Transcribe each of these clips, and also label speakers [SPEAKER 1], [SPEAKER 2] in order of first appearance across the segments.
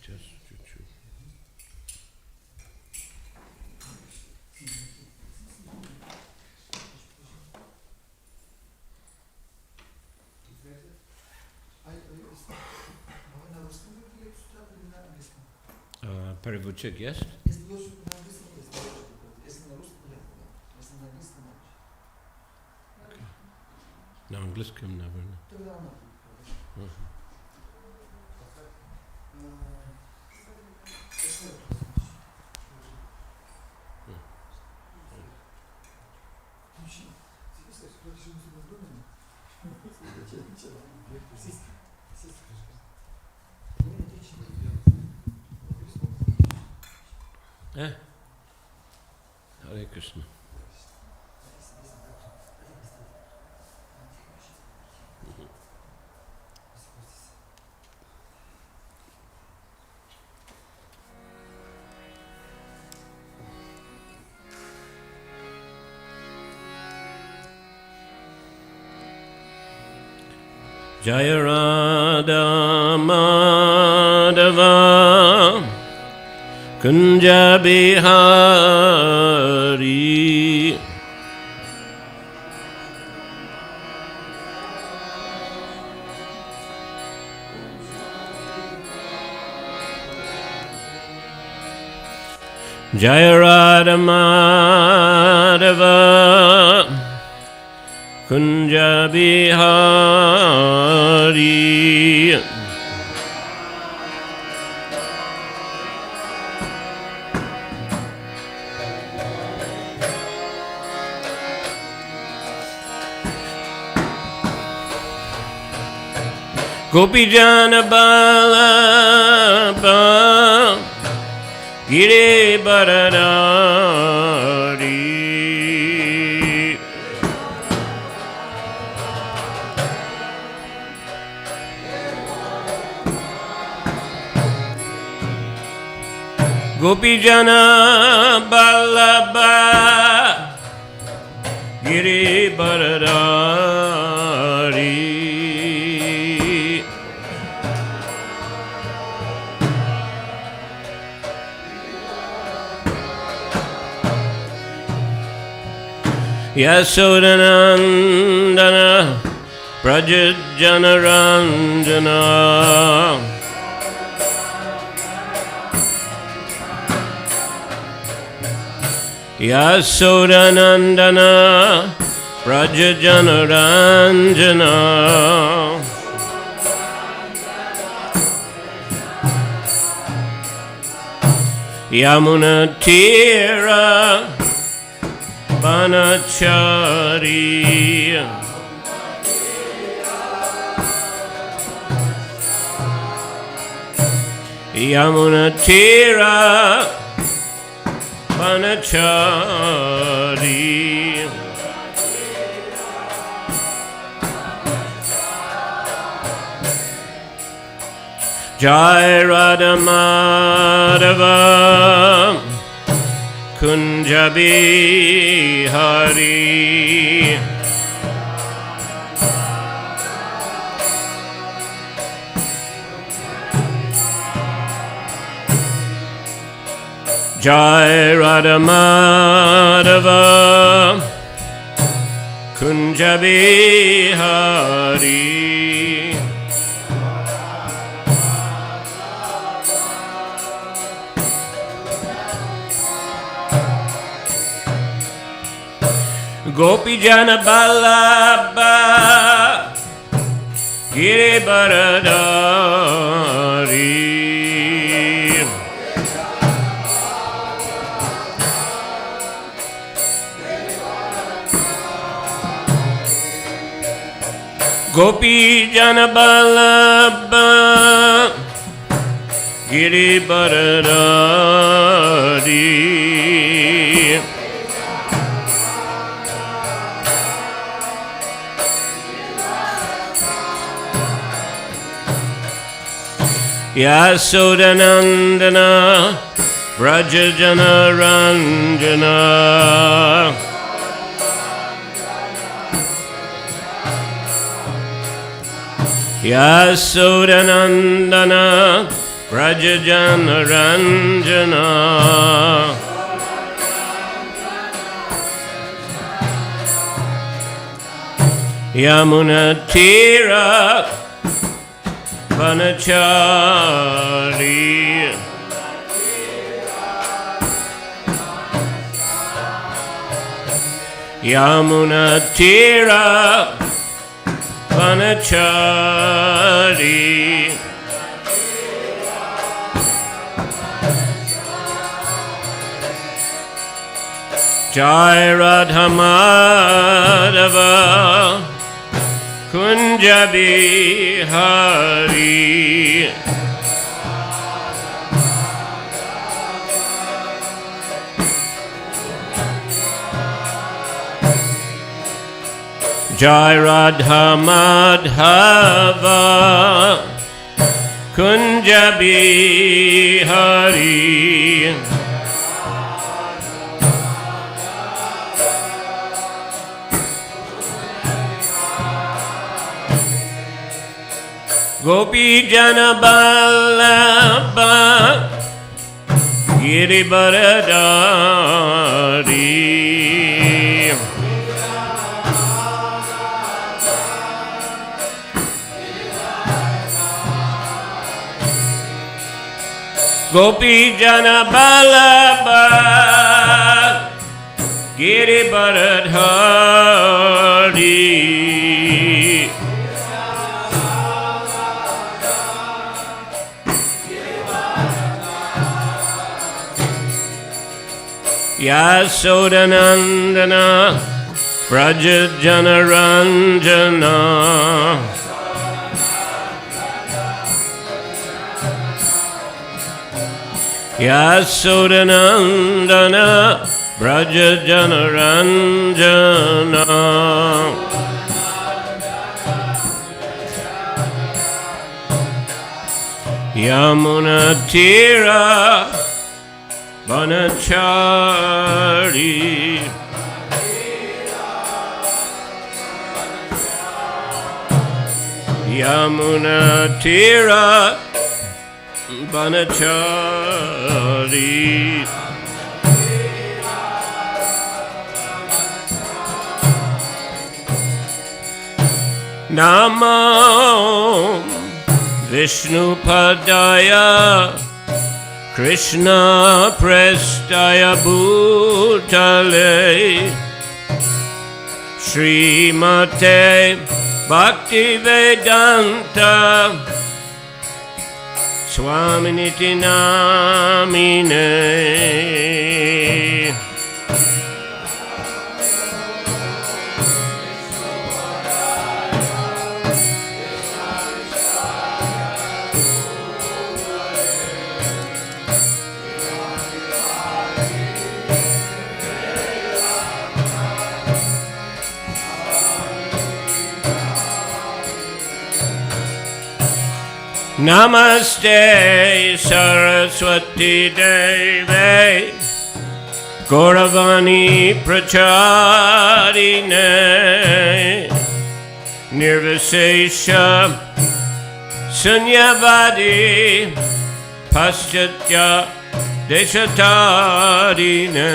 [SPEAKER 1] Just чуть-чуть. Переводчик есть? На английском, наверное. Hare Krishna. Jaya Radha Madhava Kunja Bihari Jaya Radha Madhava Kunja Bihari Gopijana Balaba Giri Baradari Gopijana Balaba Giri Baradari Yasodanandana Prajajana Ranjana Yasodanandana Prajajana Ranjana Yamuna Tira Vanachari Yamuna Tira Vanachari Jai Radha Madhava Kunja Bihari Jai Radha Madhava Kunja Bihari Gopijana Balaba Giri Baradari Gopijana Balaba Giri Baradari Yasodanandana Brajajana Ranjana Yasodanandana Vrajajana Ranjana Yamunatira Vanachari Yamunatira Vanachari Jai Radha Madhava Kunja Bihari Jai Radha Madhava Kunja Bihari Gopi Jana Ballabha Giribaradari Gopi Jana Ballabha Giribaradari Yasodanandana Vrajajana Ranjana Yasodanandana Vrajajana Ranjana Yamunatira Vanachari Yamunatira Vanachari Namo Vishnu Padaya Krishna Prestaya Bhutale Srimate Bhaktivedanta Swaminiti Namine Namaste Saraswati Deve Gauravani Pracharine Nirvisesha Sunyavadi Paschatya Deshatarine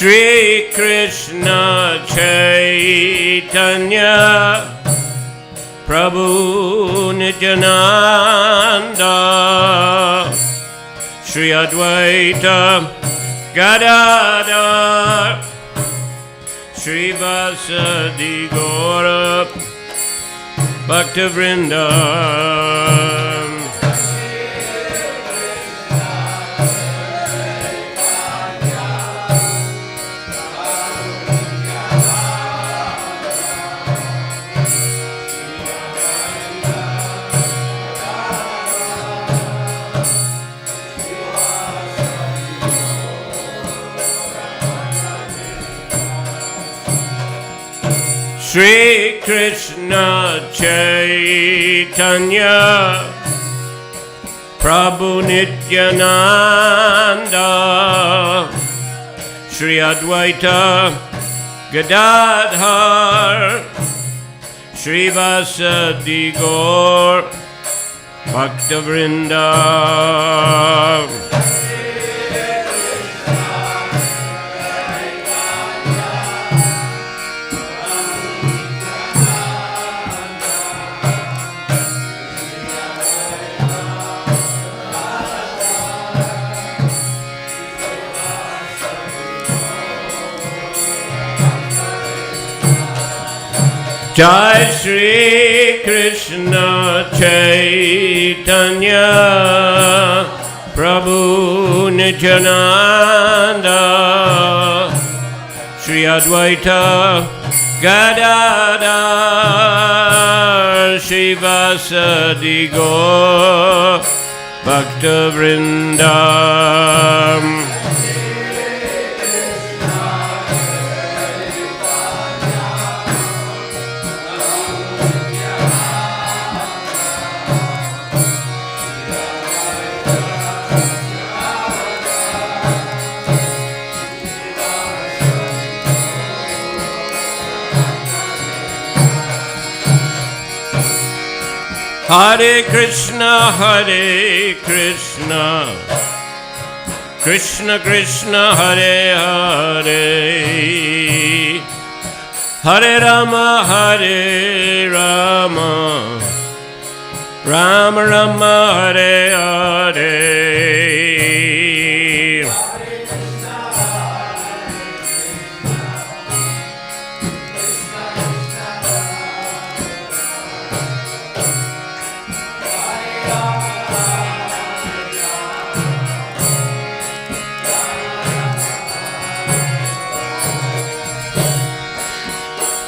[SPEAKER 1] Shri Krishna Chaitanya Prabhu Nityananda Shri Advaita Gadadhar Shri Vasadi Gaura Bhaktavrinda Shri Krishna Chaitanya Prabhu Nityananda Shri Advaita Gadadhar Shri Vasadi Gaur Bhaktavrinda. Jai Shri Krishna Chaitanya Prabhu Nityananda Shri Advaita Gadadhar Shri Vasadi Gaur Bhaktavrinda. Hare Krishna, Krishna Krishna, Hare Hare, Hare Rama, Rama Rama, Hare Hare.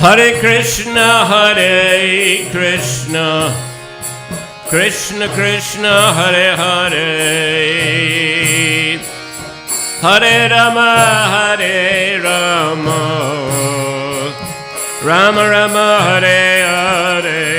[SPEAKER 1] Hare Krishna, Krishna Krishna, Hare Hare, Hare Rama, Rama Rama, Hare Hare.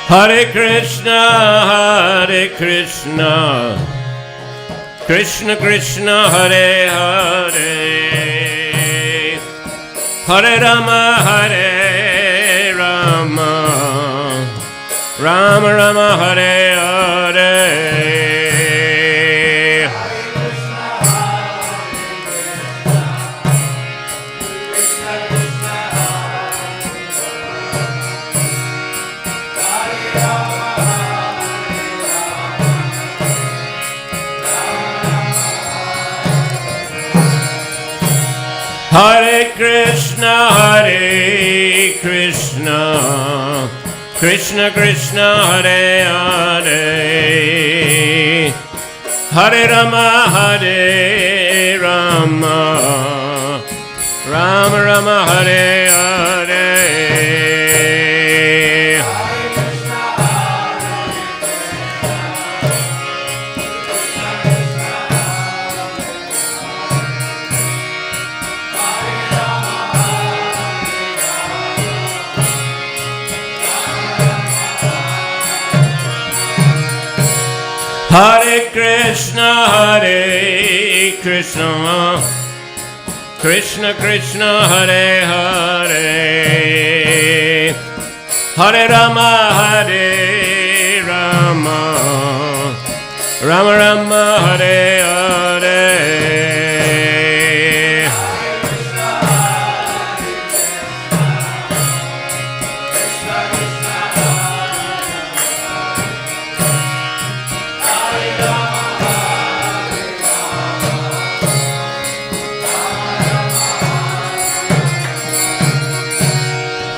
[SPEAKER 1] Hare Krishna, Krishna Krishna, Hare Hare, Hare Rama, Rama Rama, Hare Hare. Hare Krishna, Krishna Krishna, Hare Hare, Hare Rama, Rama Rama, Hare Hare. Hare Krishna, Krishna Krishna, Hare Hare, Hare Rama, Rama Rama, Hare Hare.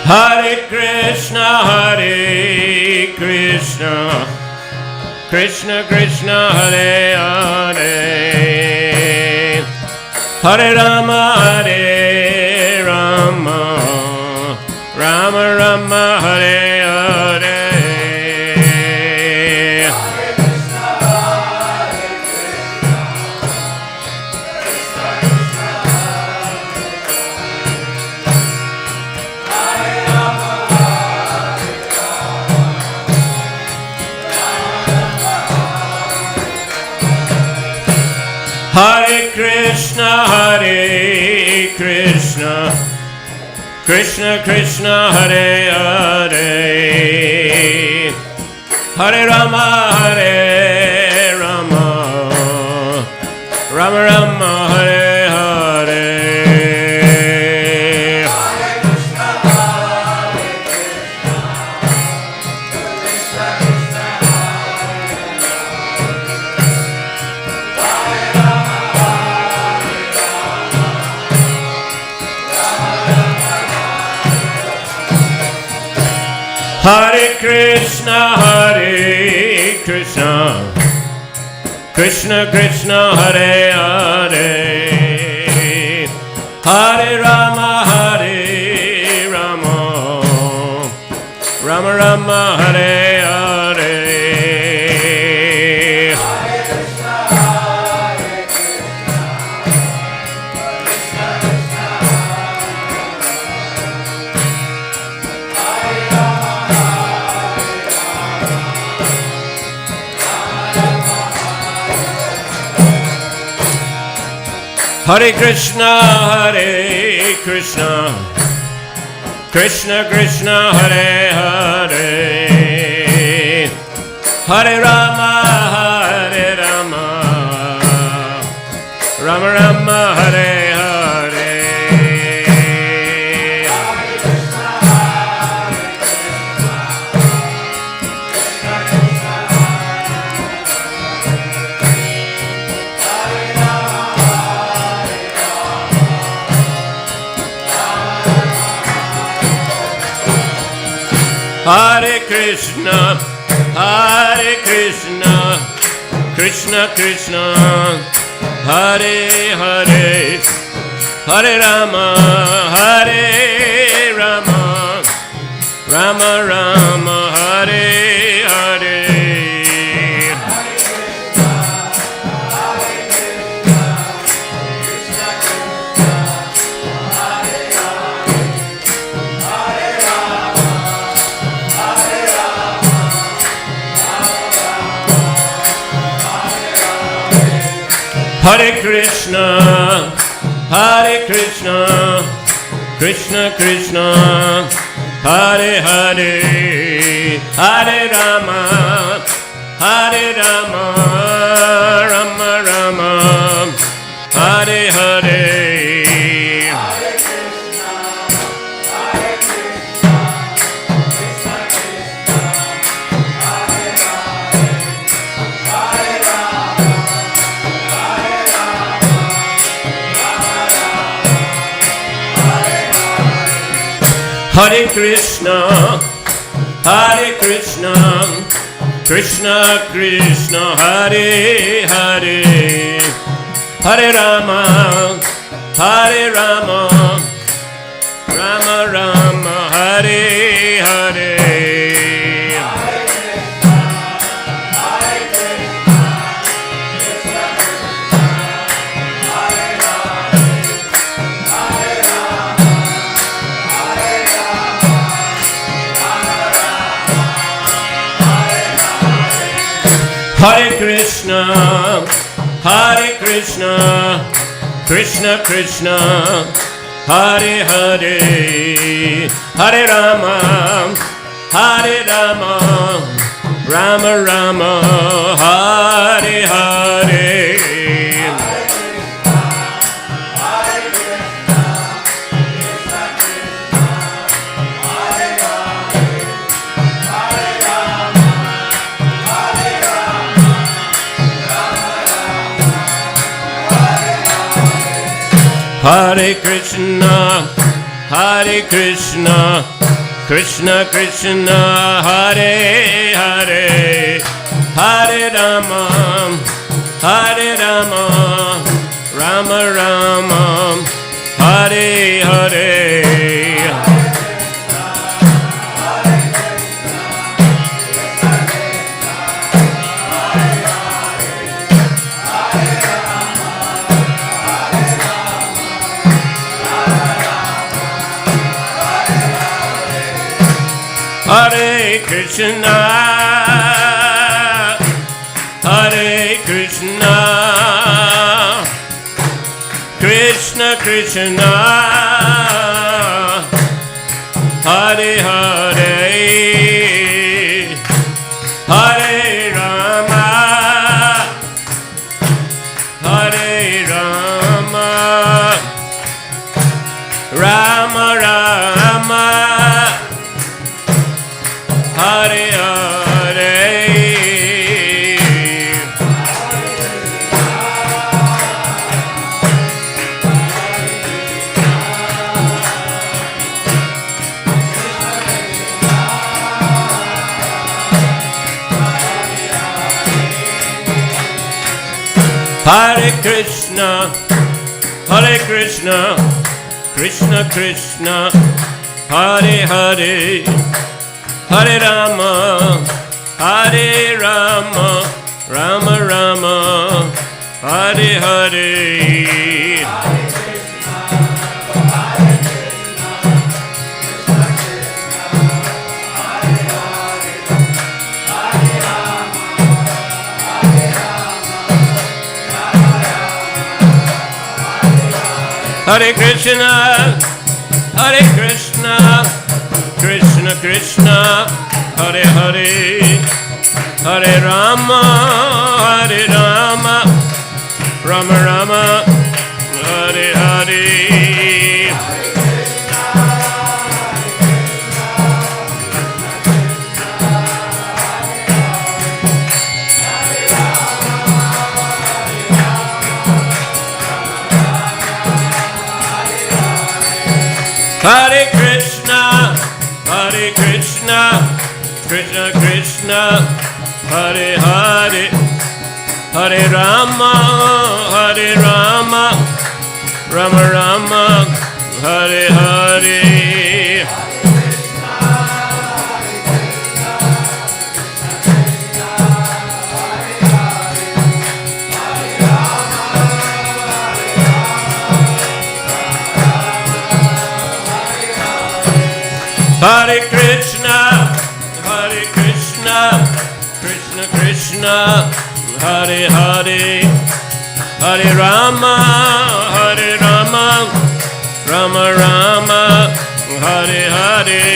[SPEAKER 1] Hare Krishna, Krishna Krishna, Hare Hare, Hare Rama, Hare Rama, Rama Rama, Hare Hare. Hare Krishna, Hare Krishna, Krishna Krishna, Hare Hare, Hare Rama, Hare Rama, Rama Rama, Hare Hare. Hare Krishna, Hare Krishna, Krishna Krishna, Hare Hare, Hare Rama, Hare Rama, Rama Rama, Hare Hare. Hare Krishna, Hare Krishna, Krishna Krishna, Hare Hare, Hare Rama, Hare Rama, Rama Rama, Hare Hare. Hare Krishna, Hare Krishna, Krishna Krishna, Hare Hare, Hare Rama, Hare Rama, Rama Rama, Hare Hare. Hare Krishna, Hare Krishna, Krishna Krishna, Hare Hare, Hare Rama, Hare Rama, Rama Rama, Hare Hare. Hare Krishna, Hare Krishna, Krishna Krishna, Hare Hare, Hare Rama, Hare Rama, Rama Rama, Hare Hare. Hare Krishna, Hare Krishna, Krishna Krishna, Hare Hare, Hare Rama, Hare Rama, Rama Rama, Hare Hare. Hare Krishna, Hare Krishna, Krishna Krishna, Hare Hare, Hare Rama, Hare Rama, Rama Rama Rama, Hare Hare. Hare Krishna, Hare Krishna, Krishna Krishna, Hare Hare, Hare Rama, Hare Rama, Rama Rama, Hare Hare. Hare Krishna, Hare Krishna, Krishna Krishna, Hare Hare, Hare Rama, Hare Rama, Rama Rama, Hare Hare. Hare Krishna, Hare Krishna, Krishna Krishna, Hare Hare, Hare Rama, Hare Rama, Rama Rama, Hare Hare. Hare Krishna, Hare Krishna, Krishna Krishna, Hare Hare, Hare Rama, Hare Rama, Rama Rama, Hare Hare. Hare Krishna, Hare Krishna, Krishna Krishna, Hare Hare, Hare Rama, Hare Rama, Rama Rama, Hare Hare.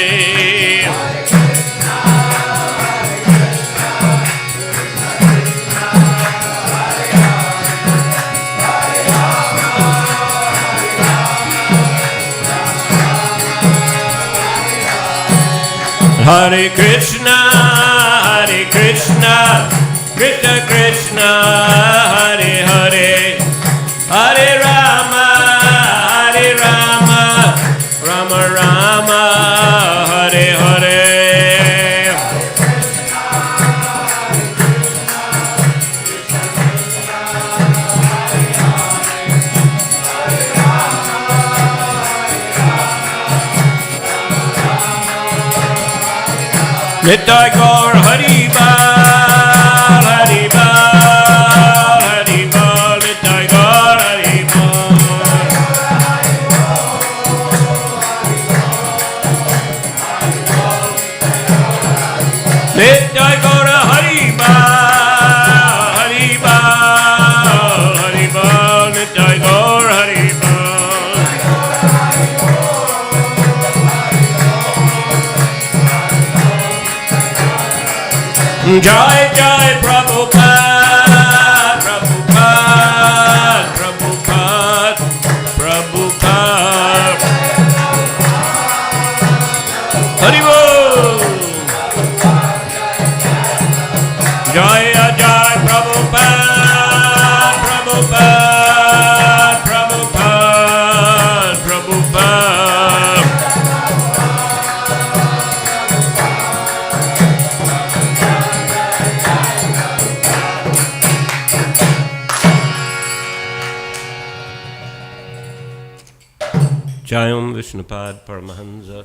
[SPEAKER 1] Hare Krishna, Hare Krishna, Krishna Krishna, Hare Hare, Hare Rama, Hare Rama, Rama Rama, Hare Hare. Nitai Gaur Hari Bal, Hari Bal, Hari Bal, Nitai Gaur Hari Bal. Nitai Gaur Hari Bal, Hari Bal, Hari Bal, Nitai Gaur Hari Bal. Jai Jai Prabhupada, Prabhupada, Prabhupada, Prabhupada. Hari Bol. Jai Jai Prabhupada, Prabhupada, Prabhupada, Prabhupada. JM Vishnupad Paramahansa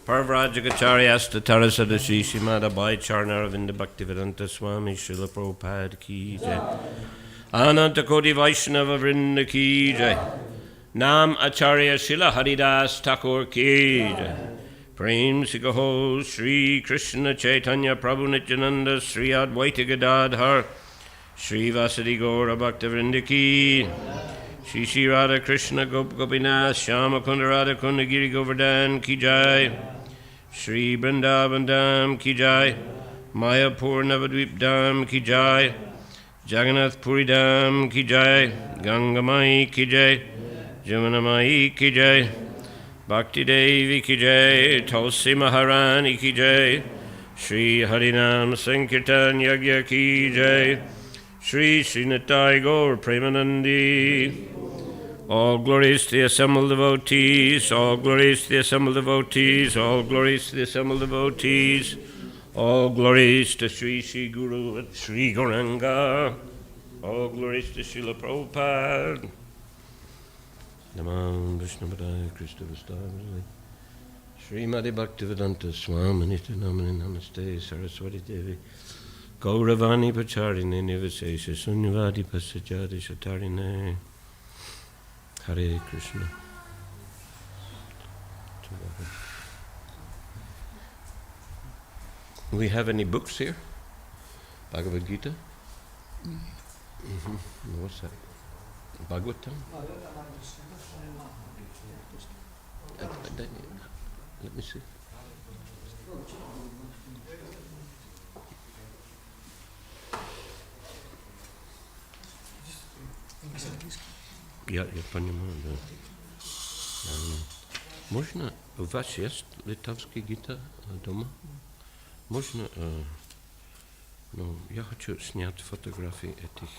[SPEAKER 1] Parvrajagacharya Tarasadashi Srimad labai Charnaravinda Bhaktivedanta Swami Srila Prabhupada Ki Jai Anantakoti Vaishnava Vrinda Ki Jai Nam Acharya Srila Haridas Thakur Ki Jai Prem Sikaho Sri Krishna Chaitanya Prabhu Nityananda Sri Advaita Gadadhar Sri Vasadi Gaura Bhaktivinoda Ki Shri Shri Radha Krishna Gop Gopinath Shama Kunda Radha Kunda Giri Govardhan Ki Jai Shri Vrindavan Dham Ki Jai Mayapur Navadvip Dham Ki Jai Jagannath Puri Dham Ki Jai Ganga Mai Ki Jai Jamuna Mai Ki Jai Bhakti Devi Ki Jai Tulsi Maharani Ki Jai Shri Harinam Sankirtan Yagya Ki Jai Shri Srinitai Gaur Premanandi. All glories to the assembled devotees, all glories to the assembled devotees, all glories to the assembled devotees, all glories to Sri Sri Guru and Sri Gauranga, all glories to Srila Prabhupada. Namam Vishnu Padaya Krishna Vastavali Srimati Bhaktivedanta Swami Nityanamani Namaste Saraswati Devi Gauravani Pacharine Nivasesha Sunyavadi Pasachadi Shatarine Hare Krishna. We have any books here? Bhagavad Gita? What's that? Bhagavatam? Let me see. Я понимаю, да. Можно, у вас есть литовский гита дома? Можно, ну, я хочу снять фотографии этих.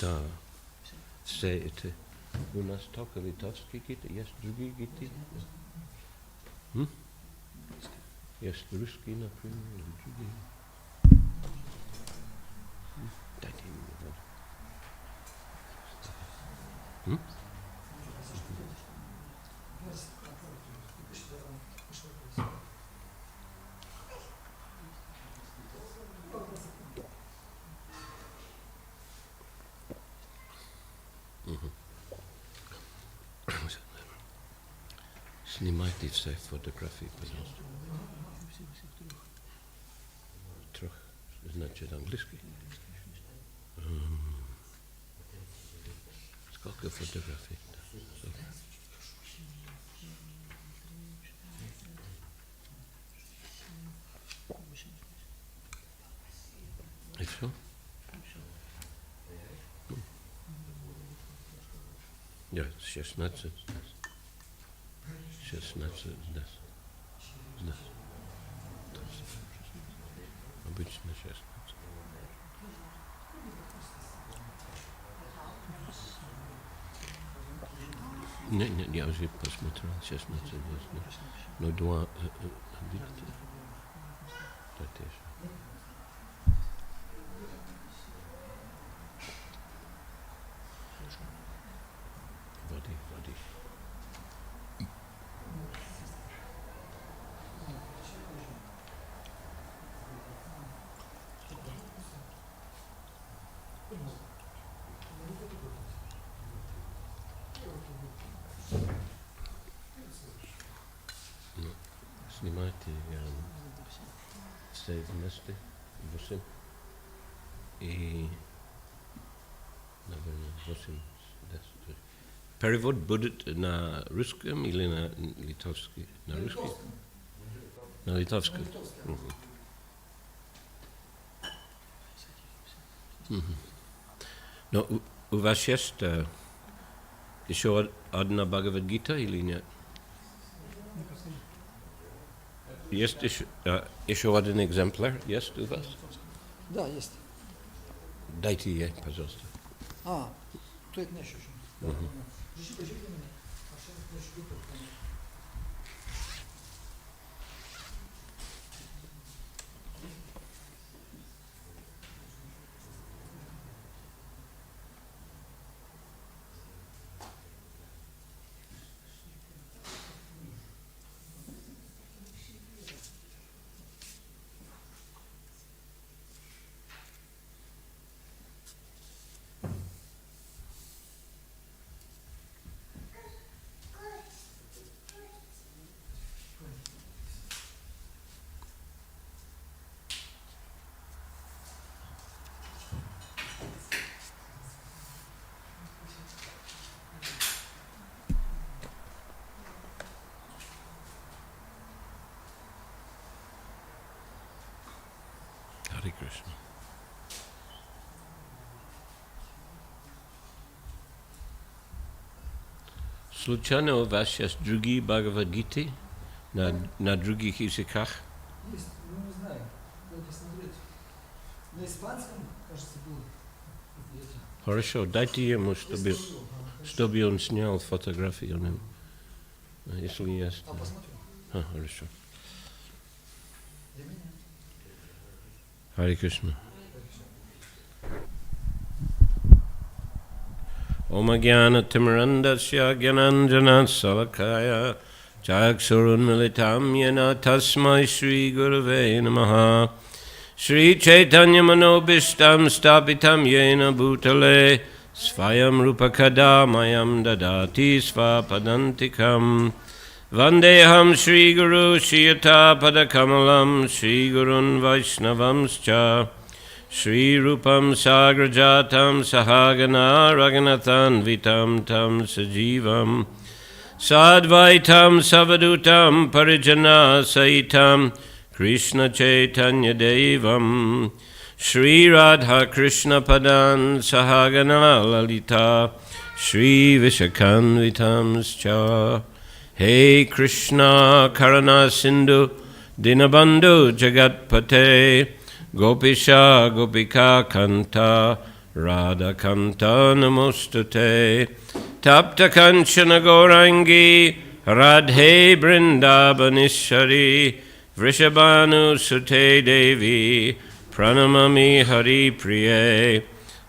[SPEAKER 1] Да, все это. У нас только литовский гита, есть другие гиты? Есть русский, например, или другие. Дайте мне воду. Снимайте все фотографии, пожалуйста. Трох, значит, английский. Сколько фотографий? И все? Да, 16. 16 здесь. Обычно 16. Нет, я уже посмотрел 16 здесь. Но два, видите? Да, тоже. Воды. Снимайте все вместе, 8 и, наверное, 8, 10. Перевод будет на русском или на литовский? На русский? На литовском. Но у вас есть еще одна Бхагавад-гита или нет? Есть еще один экземпляр, есть у вас?
[SPEAKER 2] Да, есть.
[SPEAKER 1] Дайте ей, пожалуйста.
[SPEAKER 2] Тут не еще.
[SPEAKER 1] Случайно у вас есть другие Бхагавад-гиты на других языках?
[SPEAKER 2] Есть, ну не знаю, надо посмотреть. На испанском, кажется, было.
[SPEAKER 1] Хорошо, дайте ему, чтобы он снял фотографию, если есть.
[SPEAKER 2] А, посмотрю.
[SPEAKER 1] Хорошо. Харе Кришна. Om Jnana Timirandasya Jnananjana Salakaya Chaksurunmilitam Yena Tasmai Shri Gurave Namaha Shri Chaitanya Manobishtam Stapitam Yena Bhutale Svayam Rupakada Mayam Dadati Svapadantikam Vandeham Shri Guru Shiyata Padakamalam Shri Gurun Vaishnavamscha Shri Rupam Sagrajatam Sahagana Raganathan Vitam Tam Sajivam Sadvaitam Savadutam Parijana Saitam Krishna Chaitanya Devam Shri Radha Krishna Padan Sahagana Lalita Shri Vishakan Vitamscha Hey Krishna Karana Sindhu Dinabandhu Jagatpate Gopisha Gopika Kanta Radha Kanta Namostate Tapta Kanchana Gaurangi Radhe Brindabanishari Vrishabhanu Sute Devi Pranamami Hari Priye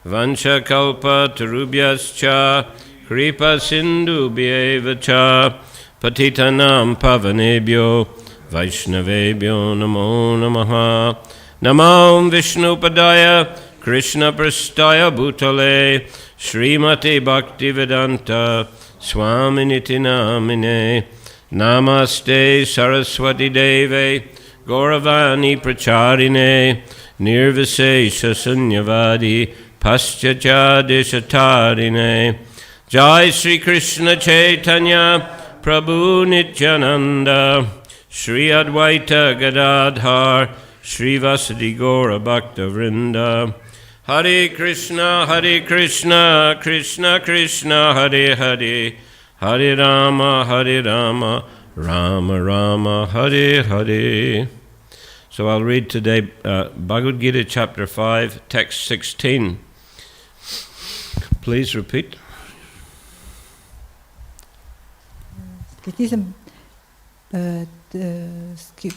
[SPEAKER 1] Vancha Kalpa Tarubhyascha Kripa Sindhu Bhyevacha Patitanam Pavanebhyo Vaishnavebhyo Namo Namaha Namo Vishnu Padaya Krishna Prastaya Bhutale Srimati Bhaktivedanta Swaminiti Namine Namaste Saraswati Deve Gauravani Pracharine Nirvisesha Sunyavadi Paschacha Deshatarine Jai Sri Krishna Chaitanya Prabhu Nityananda Shri Advaita Gadadhar Shri Vasadi Gaura Bhakta Vrinda Hare Krishna, Krishna Krishna, Hare Hare Hare Rama, Rama Rama, Hare Hare. So I'll read today Bhagavad Gita chapter 5, text 16. Please repeat.
[SPEAKER 3] Skaitysim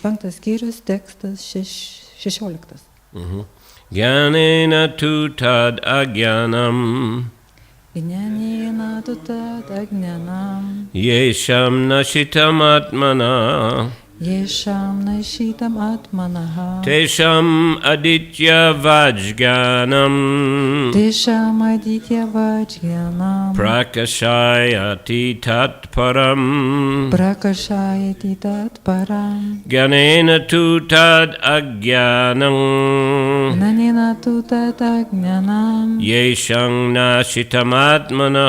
[SPEAKER 3] penktas skyrius, tekstas 16.
[SPEAKER 1] Jnanena tu tad agyanam
[SPEAKER 3] Jnanena tu tad agnanam
[SPEAKER 1] Yesham nashitam atmana
[SPEAKER 3] Yesham nashitam atmanaha
[SPEAKER 1] Tesham aditya vajganam
[SPEAKER 3] Tesham aditya vajganam
[SPEAKER 1] Prakashayati tat param
[SPEAKER 3] Prakashayati tat param
[SPEAKER 1] Jnanena tu tad agyanam
[SPEAKER 3] Jnanena tu tad agnanam
[SPEAKER 1] Yesham nashitam atmana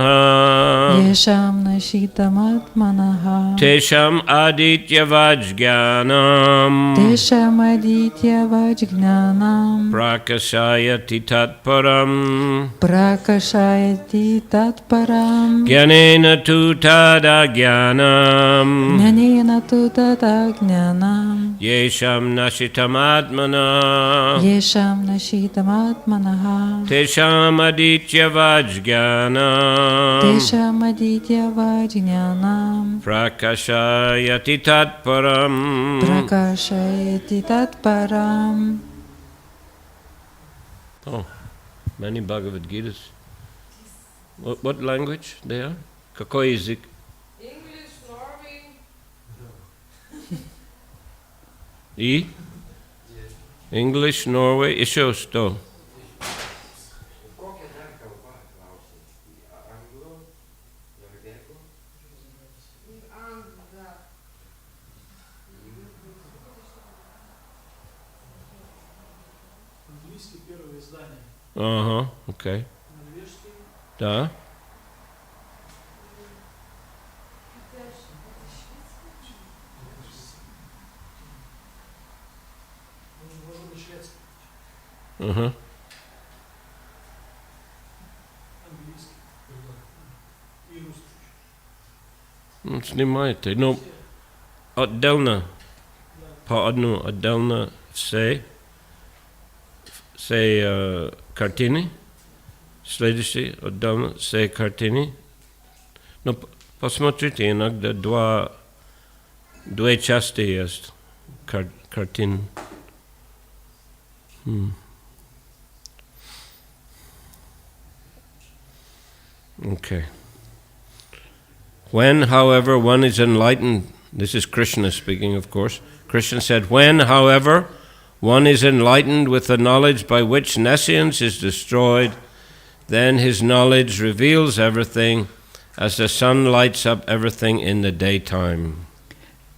[SPEAKER 3] Yesham nashitam atmanaha
[SPEAKER 1] Tesham aditya vajganam
[SPEAKER 3] Tesham aditya vajgnanam
[SPEAKER 1] Prakashayati tat param
[SPEAKER 3] Prakashayati tat param
[SPEAKER 1] Jnanena tu tad agyanam
[SPEAKER 3] Jnanena tu tad agnanam
[SPEAKER 1] Yesham nashitam atmana
[SPEAKER 3] Yesham nashitam atmanaha
[SPEAKER 1] Tesham aditya vajganam
[SPEAKER 3] Tesham aditya vajgnanam
[SPEAKER 1] Prakashayati tat param
[SPEAKER 3] Prakashayati tat param.
[SPEAKER 1] Oh, many Bhagavad Gitas. What language they are? Какой язык?
[SPEAKER 4] English, Norway.
[SPEAKER 1] И? English, Norway, еще что?
[SPEAKER 2] Английский первое издание.
[SPEAKER 1] Ага, окей.
[SPEAKER 2] Норвежский.
[SPEAKER 1] Да?
[SPEAKER 2] Может быть, шведский.
[SPEAKER 1] Ага.
[SPEAKER 2] Английский. И русский.
[SPEAKER 1] Знімайте. Ну, отдельно, по одну отдельно все картины. Следующий отдельно все картины. Ну, посмотрите, иногда две части есть картин. Okay. When, however, one is enlightened, this is Krishna speaking, of course. Krishna said, when, however, one is enlightened with the knowledge by which nescience is destroyed, then his knowledge reveals everything as the sun lights up everything in the daytime.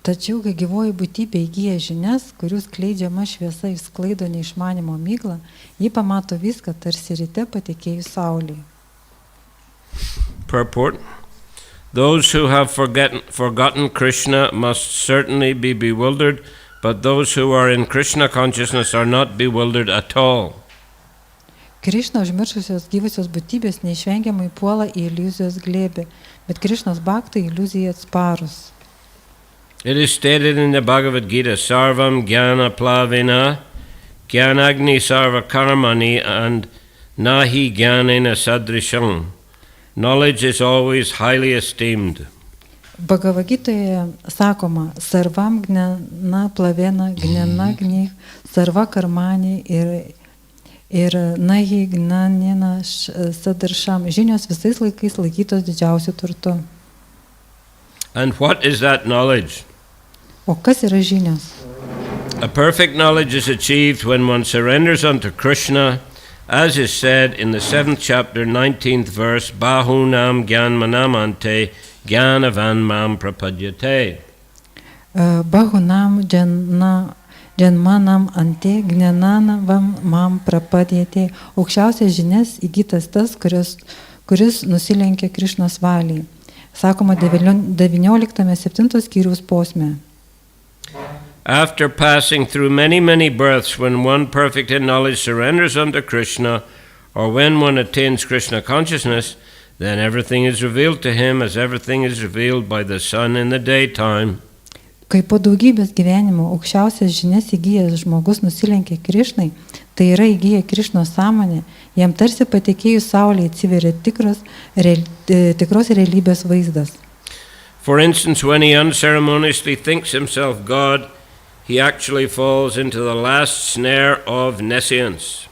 [SPEAKER 3] Tačiau, kai gyvoji būtybė įgyja žinias, kurių skleidžiama šviesa išsklaido neišmanimo miglą, ji pamato viską tarsi ryte patekėjus saulei.
[SPEAKER 1] Purport. Those who have forgotten Krishna must certainly be bewildered, but those who are in Krishna consciousness are not bewildered at all.
[SPEAKER 3] Krišna užmiršusios gyvusios būtybės neišvengiamai puola į iliuzijos glėbį, bet Krišnos bhaktai iliuzijai atsparus.
[SPEAKER 1] It is stated in the Bhagavad Gita, Sarvam Jnana Plavina, Jnanagni Sarva Karmani, and Nahi Jnanena Sadrisham. Knowledge is always highly esteemed.
[SPEAKER 3] Bhagavad Gitoje sakoma, Sarvam Jnana Plavina, Jnanagni Sarva Karmani ir Nahi Jnanena Sadrisham. Žinios visais laikais laikytos didžiausiu turtu.
[SPEAKER 1] And what is that knowledge?
[SPEAKER 3] O kas yra žinios?
[SPEAKER 1] A perfect knowledge is achieved when one surrenders unto Krishna, as is said in the 7th chapter, 19th verse, Bahunam Gyanmanamante Gyanavan Mam Prapadyate.
[SPEAKER 3] Bahunam Janmanam ante Gnanavam Mam Prapadyate. Aukščiausias žinias įgytas tas, kuris nusilenkia Krišnos valiai. Sakoma 19.7 skyriaus posme.
[SPEAKER 1] After passing through many births, when one perfect in knowledge surrenders unto Krishna, or when one attains Krishna consciousness, then everything is revealed to him as everything is revealed by the sun in the daytime.
[SPEAKER 3] Kai po daugybės gyvenimo aukščiausias žinias įgyjęs žmogus nusilenkia Krišnai, tai yra įgyja Krišnos sąmonė, jam tarsi patekėjus saulėje atsiveria tikros realybės vaizdas.
[SPEAKER 1] For instance, when he unceremoniously thinks himself God, he actually falls into the last snare of nescience.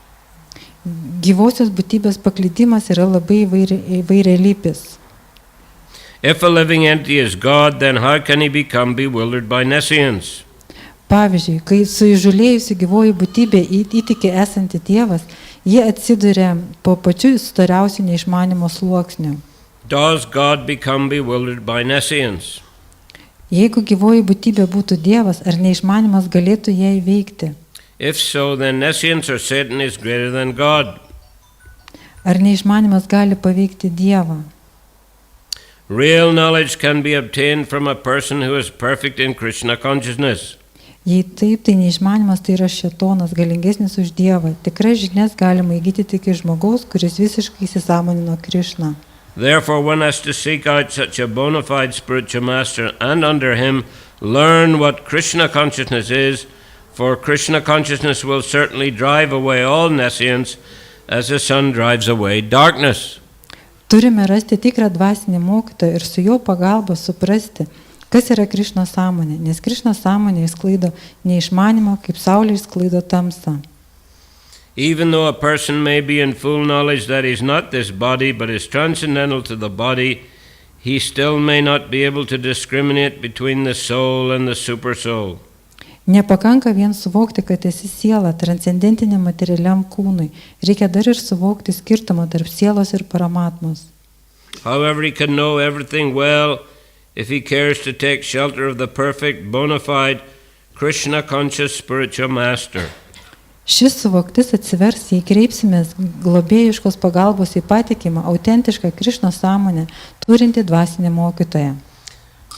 [SPEAKER 3] Gyvosios būtybės paklydimas yra labai įvairialypis.
[SPEAKER 1] If a living entity is God, then how can he become bewildered by nescience?
[SPEAKER 3] Pavyzdžiui, kai suįžulėjusi gyvoji būtybė įtikė esanti Dievas, jie atsiduria po pačiu storiausiu neišmanimo sluoksniu.
[SPEAKER 1] Does God become bewildered by nescience?
[SPEAKER 3] Jeigu gyvoji būtybė būtų Dievas, ar neišmanimas galėtų ją įveikti?
[SPEAKER 1] If so, then nescience or Satan is greater than God.
[SPEAKER 3] Ar neišmanimas gali paveikti Dievą?
[SPEAKER 1] Real knowledge can be obtained from a person who is perfect in Krishna consciousness.
[SPEAKER 3] Jei taip, tai neišmanimas tai yra šėtonas, galingesnis už Dievą. Tikras žinias galima įgyti tik iš žmogaus, kuris visiškai įsisąmonino Krišną.
[SPEAKER 1] Therefore, one has to seek out such a bona fide spiritual master and under him learn what Krishna consciousness is, for Krishna consciousness will certainly drive away all nescience as the sun drives away darkness.
[SPEAKER 3] Turime rasti tikrą dvasinį mokytoją ir su jo pagalba suprasti, kas yra Krišnos sąmonė, nes Krišnos sąmonė išsklaido neišmanimo, kaip saulė išsklaido tamsą.
[SPEAKER 1] Even though a person may be in full knowledge that he is not this body, but is transcendental to the body, he still may not be able to discriminate between the soul and the supersoul.
[SPEAKER 3] Nepakanka vien suvokti, kad esi siela, transcendentiniam materialiam kūnui. Reikia dar ir suvokti skirtumą tarp sielos ir paramatmos.
[SPEAKER 1] However, he can know everything well if he cares to take shelter of the perfect, bona fide, Krishna-conscious spiritual master.
[SPEAKER 3] Šis suvoktis atsivers, jei kreipsimės globėjiškos pagalbos į patikimą, autentišką Krišnos sąmonę, turinti dvasinį mokytoją.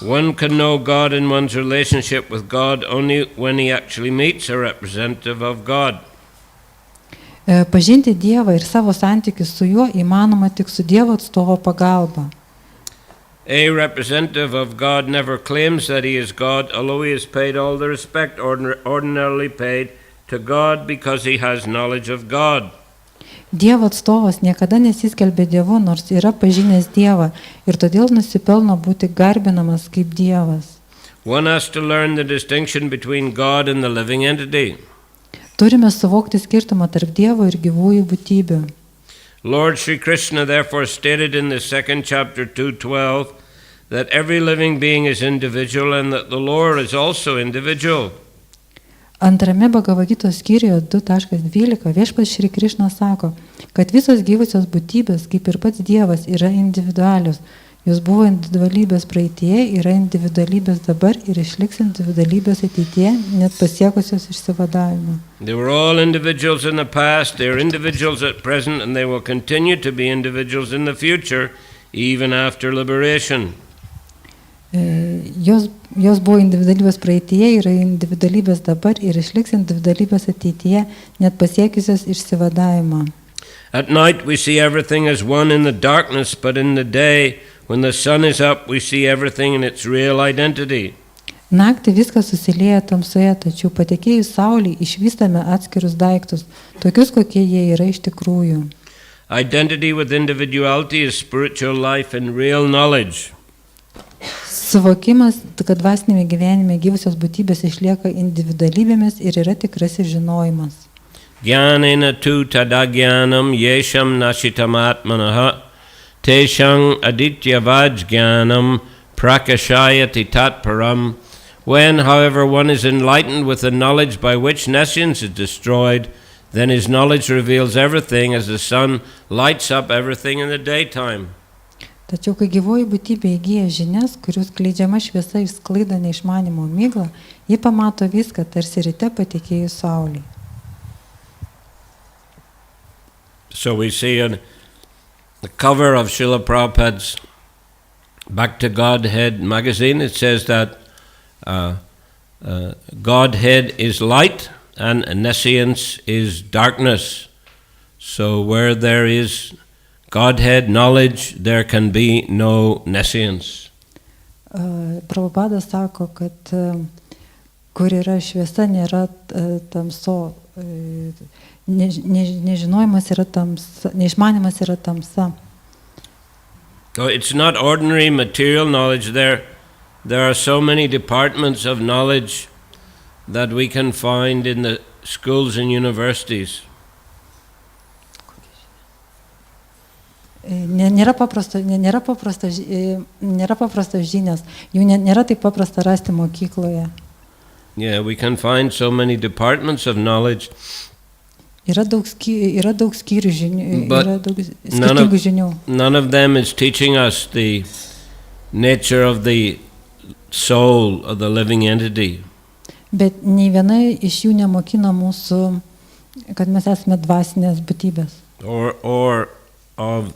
[SPEAKER 1] One can know God in one's relationship with God only when he actually meets a representative of God.
[SPEAKER 3] Pažinti Dievą ir savo santykius su juo įmanoma tik su Dievo atstovo pagalba.
[SPEAKER 1] A representative of God never claims that he is God, although he is paid all the respect ordinarily paid to God because he has knowledge of God.
[SPEAKER 3] Dievo atstovas niekada nesiskelbė Dievu, nors yra pažinęs Dievą ir todėl nusipelno būti garbinamas kaip Dievas.
[SPEAKER 1] One has to learn the distinction between God and the living entity.
[SPEAKER 3] Turime suvokti skirtumą tarp Dievo ir gyvųjų būtybių.
[SPEAKER 1] Lord Sri Krishna therefore stated in the 2nd chapter 2:12 that every living being is individual and that the Lord is also individual.
[SPEAKER 3] Antrame Bhagavagitos skyriuje 2.12 viešpats Šri Krišnas sako, kad visos gyvusios būtybės, kaip ir pats Dievas, yra individualios. Jos buvo individualybės praeitie, yra individualybės dabar ir išliks individualybės ateitie, net pasiekusios išsivadavimą.
[SPEAKER 1] They were all individuals in the past, they are individuals at present, and they will continue to be individuals in the future, even after liberation.
[SPEAKER 3] Jos buvo individualybės praeitie, yra individualybės dabar ir išliks individualybės ateityje, net pasiekusios išsivadavimą.
[SPEAKER 1] At night we see everything as one in the darkness, but in the day, when the sun is up, we see everything in its real identity.
[SPEAKER 3] Naktį viskas susilieja tamsoje, tačiau patekėjus saulei išvystame atskirus daiktus, tokius kokie jie yra iš tikrųjų.
[SPEAKER 1] Identity with individuality is spiritual life and real knowledge.
[SPEAKER 3] Suvokimas, kad dvasinėme gyvenime gyvusios būtybės išlieka individualybėmis ir yra tikrasis žinojimas.
[SPEAKER 1] Jnanena tu tadagyanam yesham nashitam atmanaha teshang adityavaj jnanam prakashayati tatparam. When, however, one is enlightened with the knowledge by which nescience is destroyed, then his knowledge reveals everything as the sun lights up everything in the daytime.
[SPEAKER 3] Tačiau, kai gyvoji būtybė įgyja žinias, kurių skleidžiama šviesa išsklaido neišmanimo miglą, ji pamato viską, tarsi ryte patekėjus saulei.
[SPEAKER 1] So we see on the cover of Srila Prabhupada's Back to Godhead magazine, it says that Godhead is light and nescience is darkness. So where there is Godhead knowledge, there can be no nescience.
[SPEAKER 3] Prabhupada sako, kad kur yra šviesa, nėra tamso, nežinojimas yra tamsa, neišmanimas yra tamsa.
[SPEAKER 1] So it's not ordinary material knowledge. There are so many departments of knowledge that we can find in the schools and universities.
[SPEAKER 3] Nėra paprastos žinios, jų nėra taip paprasta rasti mokykloje.
[SPEAKER 1] Yeah, we can find so many departments of knowledge.
[SPEAKER 3] Yra daug skyrių žinių,
[SPEAKER 1] But
[SPEAKER 3] yra daug skirtingų žinių.
[SPEAKER 1] None of them is teaching us the nature of the soul of the living entity.
[SPEAKER 3] Bet nei viena iš jų nemokina mūsų, kad mes esame dvasinės būtybės.
[SPEAKER 1] Or of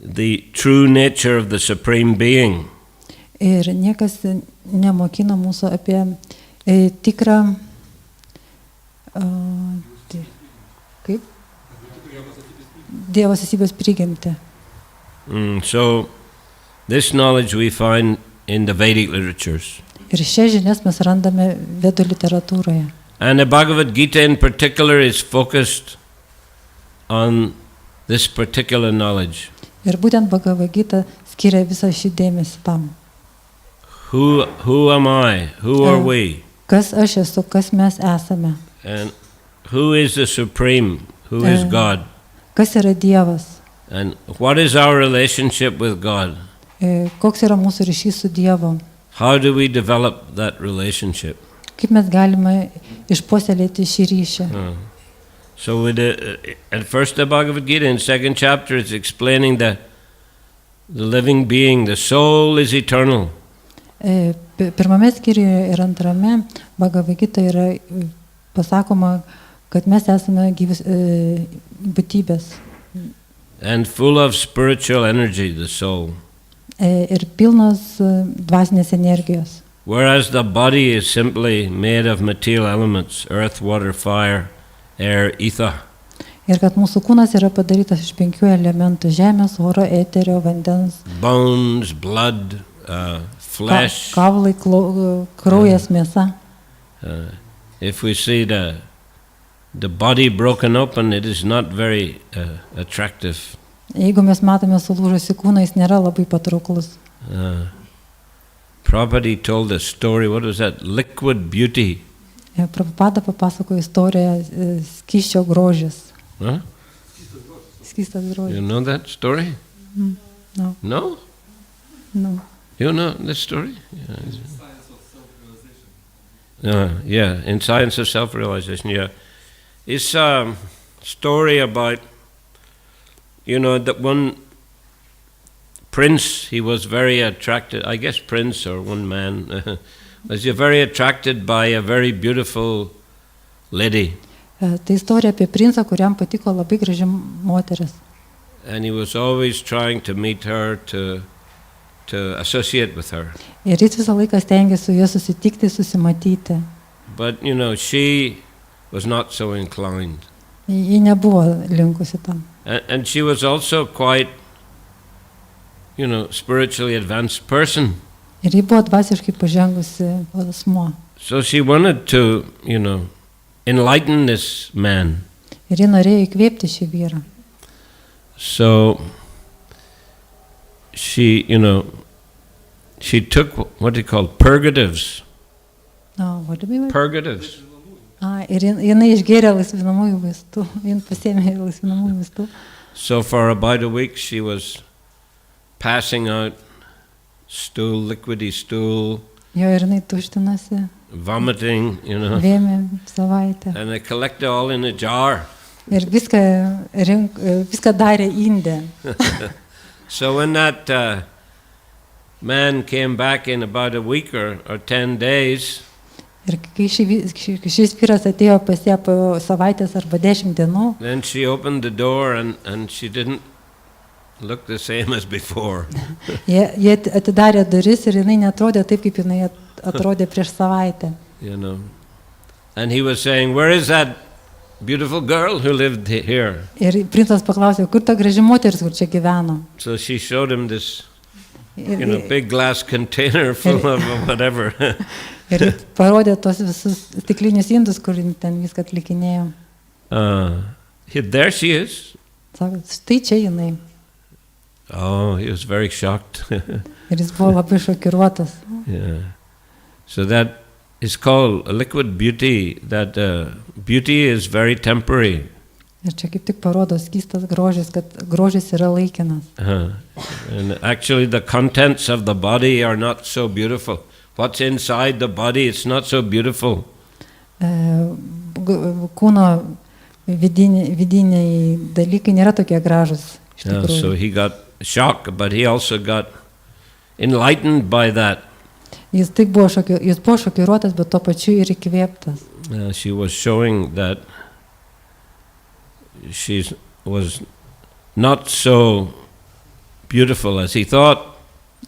[SPEAKER 1] the true nature of the Supreme Being.
[SPEAKER 3] Ir niekas nemokina mūsų apie tikrą kaip? Dievo esybės prigimtį.
[SPEAKER 1] So this knowledge we find in the Vedic literatures.
[SPEAKER 3] Ir šias žinias mes randame Vedų literatūroje.
[SPEAKER 1] And the Bhagavad Gita in particular is focused on this particular knowledge.
[SPEAKER 3] Ir būtent Bhagavad Gita skiria visą šį dėmesį tam.
[SPEAKER 1] Who am I? Who are we?
[SPEAKER 3] Kas aš esu, kas mes esame.
[SPEAKER 1] And who is the Supreme? Who is God?
[SPEAKER 3] Kas yra Dievas?
[SPEAKER 1] And what is our relationship with God?
[SPEAKER 3] Koks yra mūsų ryšys su Dievu?
[SPEAKER 1] How do we develop that relationship?
[SPEAKER 3] Kaip mes galime išpuoselėti šį ryšį?
[SPEAKER 1] So at first the Bhagavad Gita in 2nd chapter it's explaining that the living being, the soul is eternal.
[SPEAKER 3] Pirmame skyriuje ir antrame Bhagavad Gita yra pasakoma, kad mes esame būtybės.
[SPEAKER 1] And full of spiritual energy, the soul.
[SPEAKER 3] Ir pilnos dvasinės energijos.
[SPEAKER 1] Whereas the body is simply made of material elements, earth, water, fire, air, ether.
[SPEAKER 3] Ir kad mūsų kūnas yra padarytas iš 5 elementų - žemės, oro, eterio, vandens,
[SPEAKER 1] bones, blood, flesh.
[SPEAKER 3] kaulai, kraujas, mėsa.
[SPEAKER 1] If we see the body broken open, it is not very attractive.
[SPEAKER 3] Jeigu mes matome sulūžusi kūną, jis nėra labai patrauklus.
[SPEAKER 1] Prabhupada told a story, what was that? Liquid beauty.
[SPEAKER 3] Prabhupada papasakojo istoriją skysčio grožis.
[SPEAKER 1] Huh?
[SPEAKER 3] Skystas grožis.
[SPEAKER 1] You know that story?
[SPEAKER 3] No.
[SPEAKER 1] No?
[SPEAKER 3] No.
[SPEAKER 1] You know the story? Yeah, in Science of Self-Realization, yeah. It's a story about, that one prince, he was very attracted, I guess prince or one man, was very attracted by a very beautiful lady.
[SPEAKER 3] Tai istorija apie princą, kuriam patiko labai graži moteris.
[SPEAKER 1] And he was always trying to meet her, to associate with her.
[SPEAKER 3] Ir jis visą laiką stengiasi su juo susitikti, susimatyti.
[SPEAKER 1] But, she was not so inclined.
[SPEAKER 3] Ji nebuvo linkusi tam.
[SPEAKER 1] And she was also quite, spiritually advanced person.
[SPEAKER 3] Ir ji buvo dvasiškai pažengusi asmuo.
[SPEAKER 1] So she wanted to, enlighten this man.
[SPEAKER 3] Ir ji norėjo įkvėpti šį vyrą.
[SPEAKER 1] So she, she took what they call purgatives.
[SPEAKER 3] What do we mean?
[SPEAKER 1] Purgatives.
[SPEAKER 3] Ir jinai išgėrė laisvinamųjų vaistų. Jin pasėmė laisvinamųjų vaistų.
[SPEAKER 1] So for about a week she was passing out stool, liquidy stool.
[SPEAKER 3] Jo, ir jinai tuštinasi.
[SPEAKER 1] Vomiting,
[SPEAKER 3] Vėmė savaitę.
[SPEAKER 1] And they collected all in a jar.
[SPEAKER 3] Ir viską darė indė.
[SPEAKER 1] So when that man came back in about a week or 10 days,
[SPEAKER 3] ir kai šis vyras atėjo pas ją po savaitės arba 10 dienų,
[SPEAKER 1] then she opened the door and she didn't look the same as before.
[SPEAKER 3] Jie atidarė duris ir jinai netrodė taip, kaip jinai atrodė prieš savaitę.
[SPEAKER 1] And he was saying, where is that beautiful girl who lived here?
[SPEAKER 3] Ir princas paklausė, kur ta graži moteris, kur čia gyveno.
[SPEAKER 1] So she showed him this, big glass container full of whatever.
[SPEAKER 3] Ir parodė tos visus stiklinius indus, kur ten viską atlikinėjo.
[SPEAKER 1] There she is.
[SPEAKER 3] Sako, štai čia jinai.
[SPEAKER 1] Oh, he was very shocked.
[SPEAKER 3] Ir jis buvo labai šokiruotas.
[SPEAKER 1] Yeah. So that is called a liquid beauty, that beauty is very temporary.
[SPEAKER 3] Ir čia kaip tik parodo skystas grožis, kad grožis yra laikinas.
[SPEAKER 1] And actually the contents of the body are not so beautiful. What's inside the body, it's not so beautiful.
[SPEAKER 3] Kūno vidiniai dalykai nėra tokie gražus.
[SPEAKER 1] So he got shocked, but he also got enlightened by that.
[SPEAKER 3] Jis buvo šokiruotas, bet tuo pačiu ir įkvėptas.
[SPEAKER 1] She was showing that she was not so beautiful as he thought.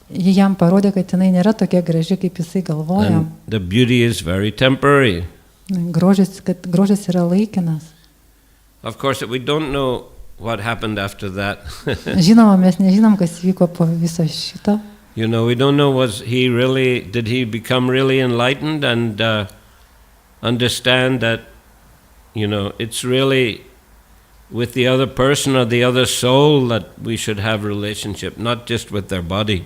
[SPEAKER 3] Ji jam parodė, kad jinai nėra tokia graži, kaip jisai galvojo.
[SPEAKER 1] And the beauty is very temporary.
[SPEAKER 3] Grožis yra laikinas.
[SPEAKER 1] Of course, we don't know what happened after that.
[SPEAKER 3] Žinoma, mes nežinom, kas vyko po viso šito.
[SPEAKER 1] We don't know, did he become really enlightened and understand that, it's really with the other person or the other soul that we should have relationship, not just with their body.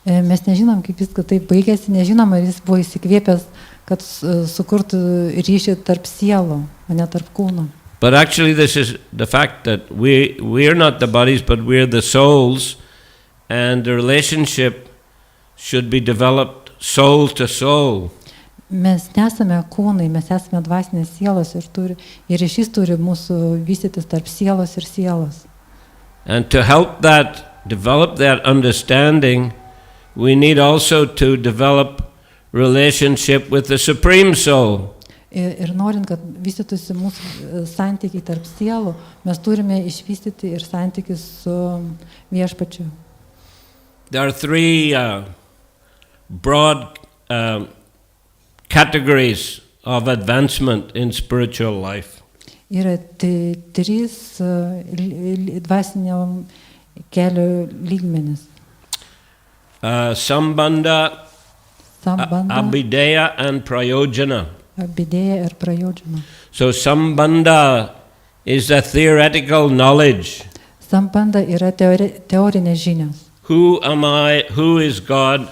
[SPEAKER 3] Mes nežinom, kaip viskas taip baigėsi, nežinom, ar jis buvo įsikvėpęs, kad sukurtų ryšį tarp sielų, o ne tarp kūno.
[SPEAKER 1] But actually this is the fact that we're not the bodies, but we're the souls, and the relationship should be developed soul to soul.
[SPEAKER 3] Mes nesame kūnai, mes esame dvasinės sielos ir ryšys turi mūsų vystytis tarp sielos ir sielos.
[SPEAKER 1] And to help develop that understanding, we need also to develop relationship with the Supreme Soul.
[SPEAKER 3] Ir norint, kad vystytųsi mūsų santykiai tarp sielų, mes turime išvystyti ir santykius su viešpačiu.
[SPEAKER 1] There are three broad categories of advancement in spiritual life.
[SPEAKER 3] Yra trys dvasinio kelio lygmenis.
[SPEAKER 1] Sambandha,
[SPEAKER 3] Sambandha,
[SPEAKER 1] abhideya and prayojana.
[SPEAKER 3] abhideya ir prayojana.
[SPEAKER 1] So sambandha is the theoretical knowledge.
[SPEAKER 3] Sambandha yra teorinės žinios.
[SPEAKER 1] Who am I, who is God,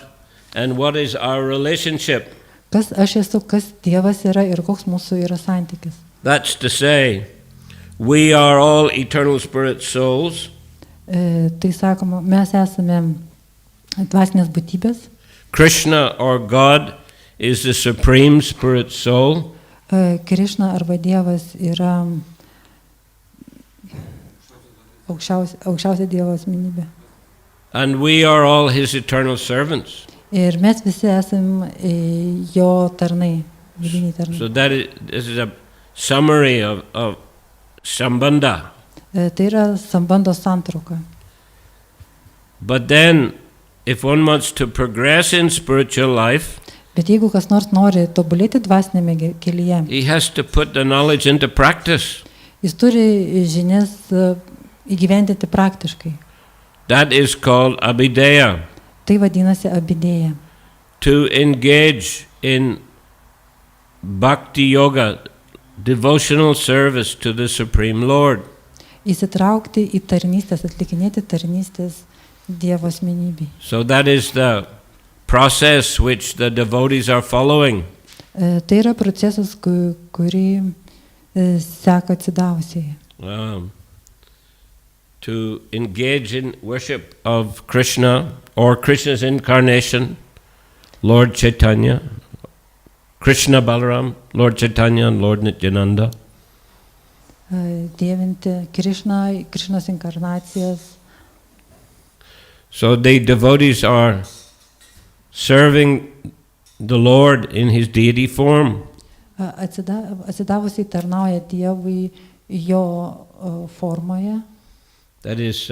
[SPEAKER 1] and what is our relationship?
[SPEAKER 3] Kas aš esu, kas Dievas yra ir koks mūsų yra santykis.
[SPEAKER 1] That's to say, we are all eternal spirit souls.
[SPEAKER 3] Tai sakoma, mes esame dvasinės būtybės.
[SPEAKER 1] Krishna or God is the supreme spirit soul.
[SPEAKER 3] Krišna arba Dievas yra aukščiausia Dievo asmenybė.
[SPEAKER 1] And we are all his eternal servants.
[SPEAKER 3] Ir mes visi esam jo tarnai, vidiniai tarnai.
[SPEAKER 1] So this is a summary of sambandha.
[SPEAKER 3] Tai yra sambando santrauka.
[SPEAKER 1] But then, if one wants to progress in spiritual life,
[SPEAKER 3] Bet jeigu kas nors nori tobulėti dvasinėme kelyje,
[SPEAKER 1] he has to put the knowledge into practice.
[SPEAKER 3] jis turi žinias įgyvendinti praktiškai.
[SPEAKER 1] That is called abhideya.
[SPEAKER 3] Tai vadinasi abhideya.
[SPEAKER 1] To engage in bhakti yoga, devotional service to the Supreme Lord.
[SPEAKER 3] Įsitraukti į tarnystės, atlikinėti tarnystės Dievo asmenybei.
[SPEAKER 1] So that is the process which the devotees are following.
[SPEAKER 3] Tai yra procesas, kurį seka atsidavusieji.
[SPEAKER 1] To engage in worship of Krishna or Krishna's incarnation, Lord Chaitanya, Krishna Balaram, Lord Chaitanya and Lord Nityananda.
[SPEAKER 3] Dievinti Krišnos inkarnacijas.
[SPEAKER 1] So the devotees are serving the Lord in his deity form.
[SPEAKER 3] Atsidavusiai tarnauja Dievui jo formoje.
[SPEAKER 1] That is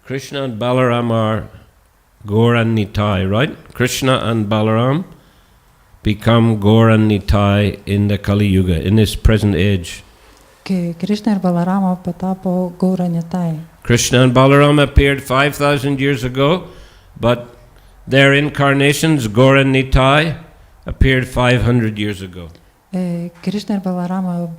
[SPEAKER 1] Krishna and Balaram are Gaur and Nitai, right? Krishna and Balaram become Gaur and Nitai in the Kali Yuga, in this present age.
[SPEAKER 3] Kai Krišna ir Balarama patapo Gaura Nitai.
[SPEAKER 1] Krishna and Balaram appeared 5,000 years ago, but their incarnations, Gaur and Nitai, appeared 500 years ago.
[SPEAKER 3] Krišna ir Balarama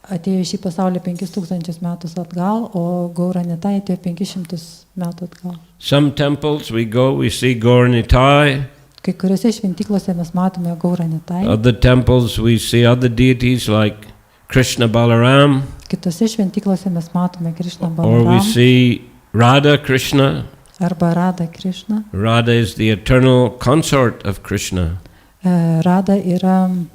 [SPEAKER 3] atėjo šį pasaulį 5000 metų atgal, o Gaura Nitai atėjo 500 metų atgal.
[SPEAKER 1] Some temples we go, we see Gaur Nitai.
[SPEAKER 3] Kai kuriuose šventyklose mes matome Gaura Nitai.
[SPEAKER 1] Other temples we see other deities like Krishna Balaram.
[SPEAKER 3] Kitose šventyklose mes matome Krišną
[SPEAKER 1] Or we
[SPEAKER 3] Balaram.
[SPEAKER 1] see Radha Krishna.
[SPEAKER 3] Arba Radha Krišna.
[SPEAKER 1] Radha is the eternal consort of Krishna.
[SPEAKER 3] Radha yra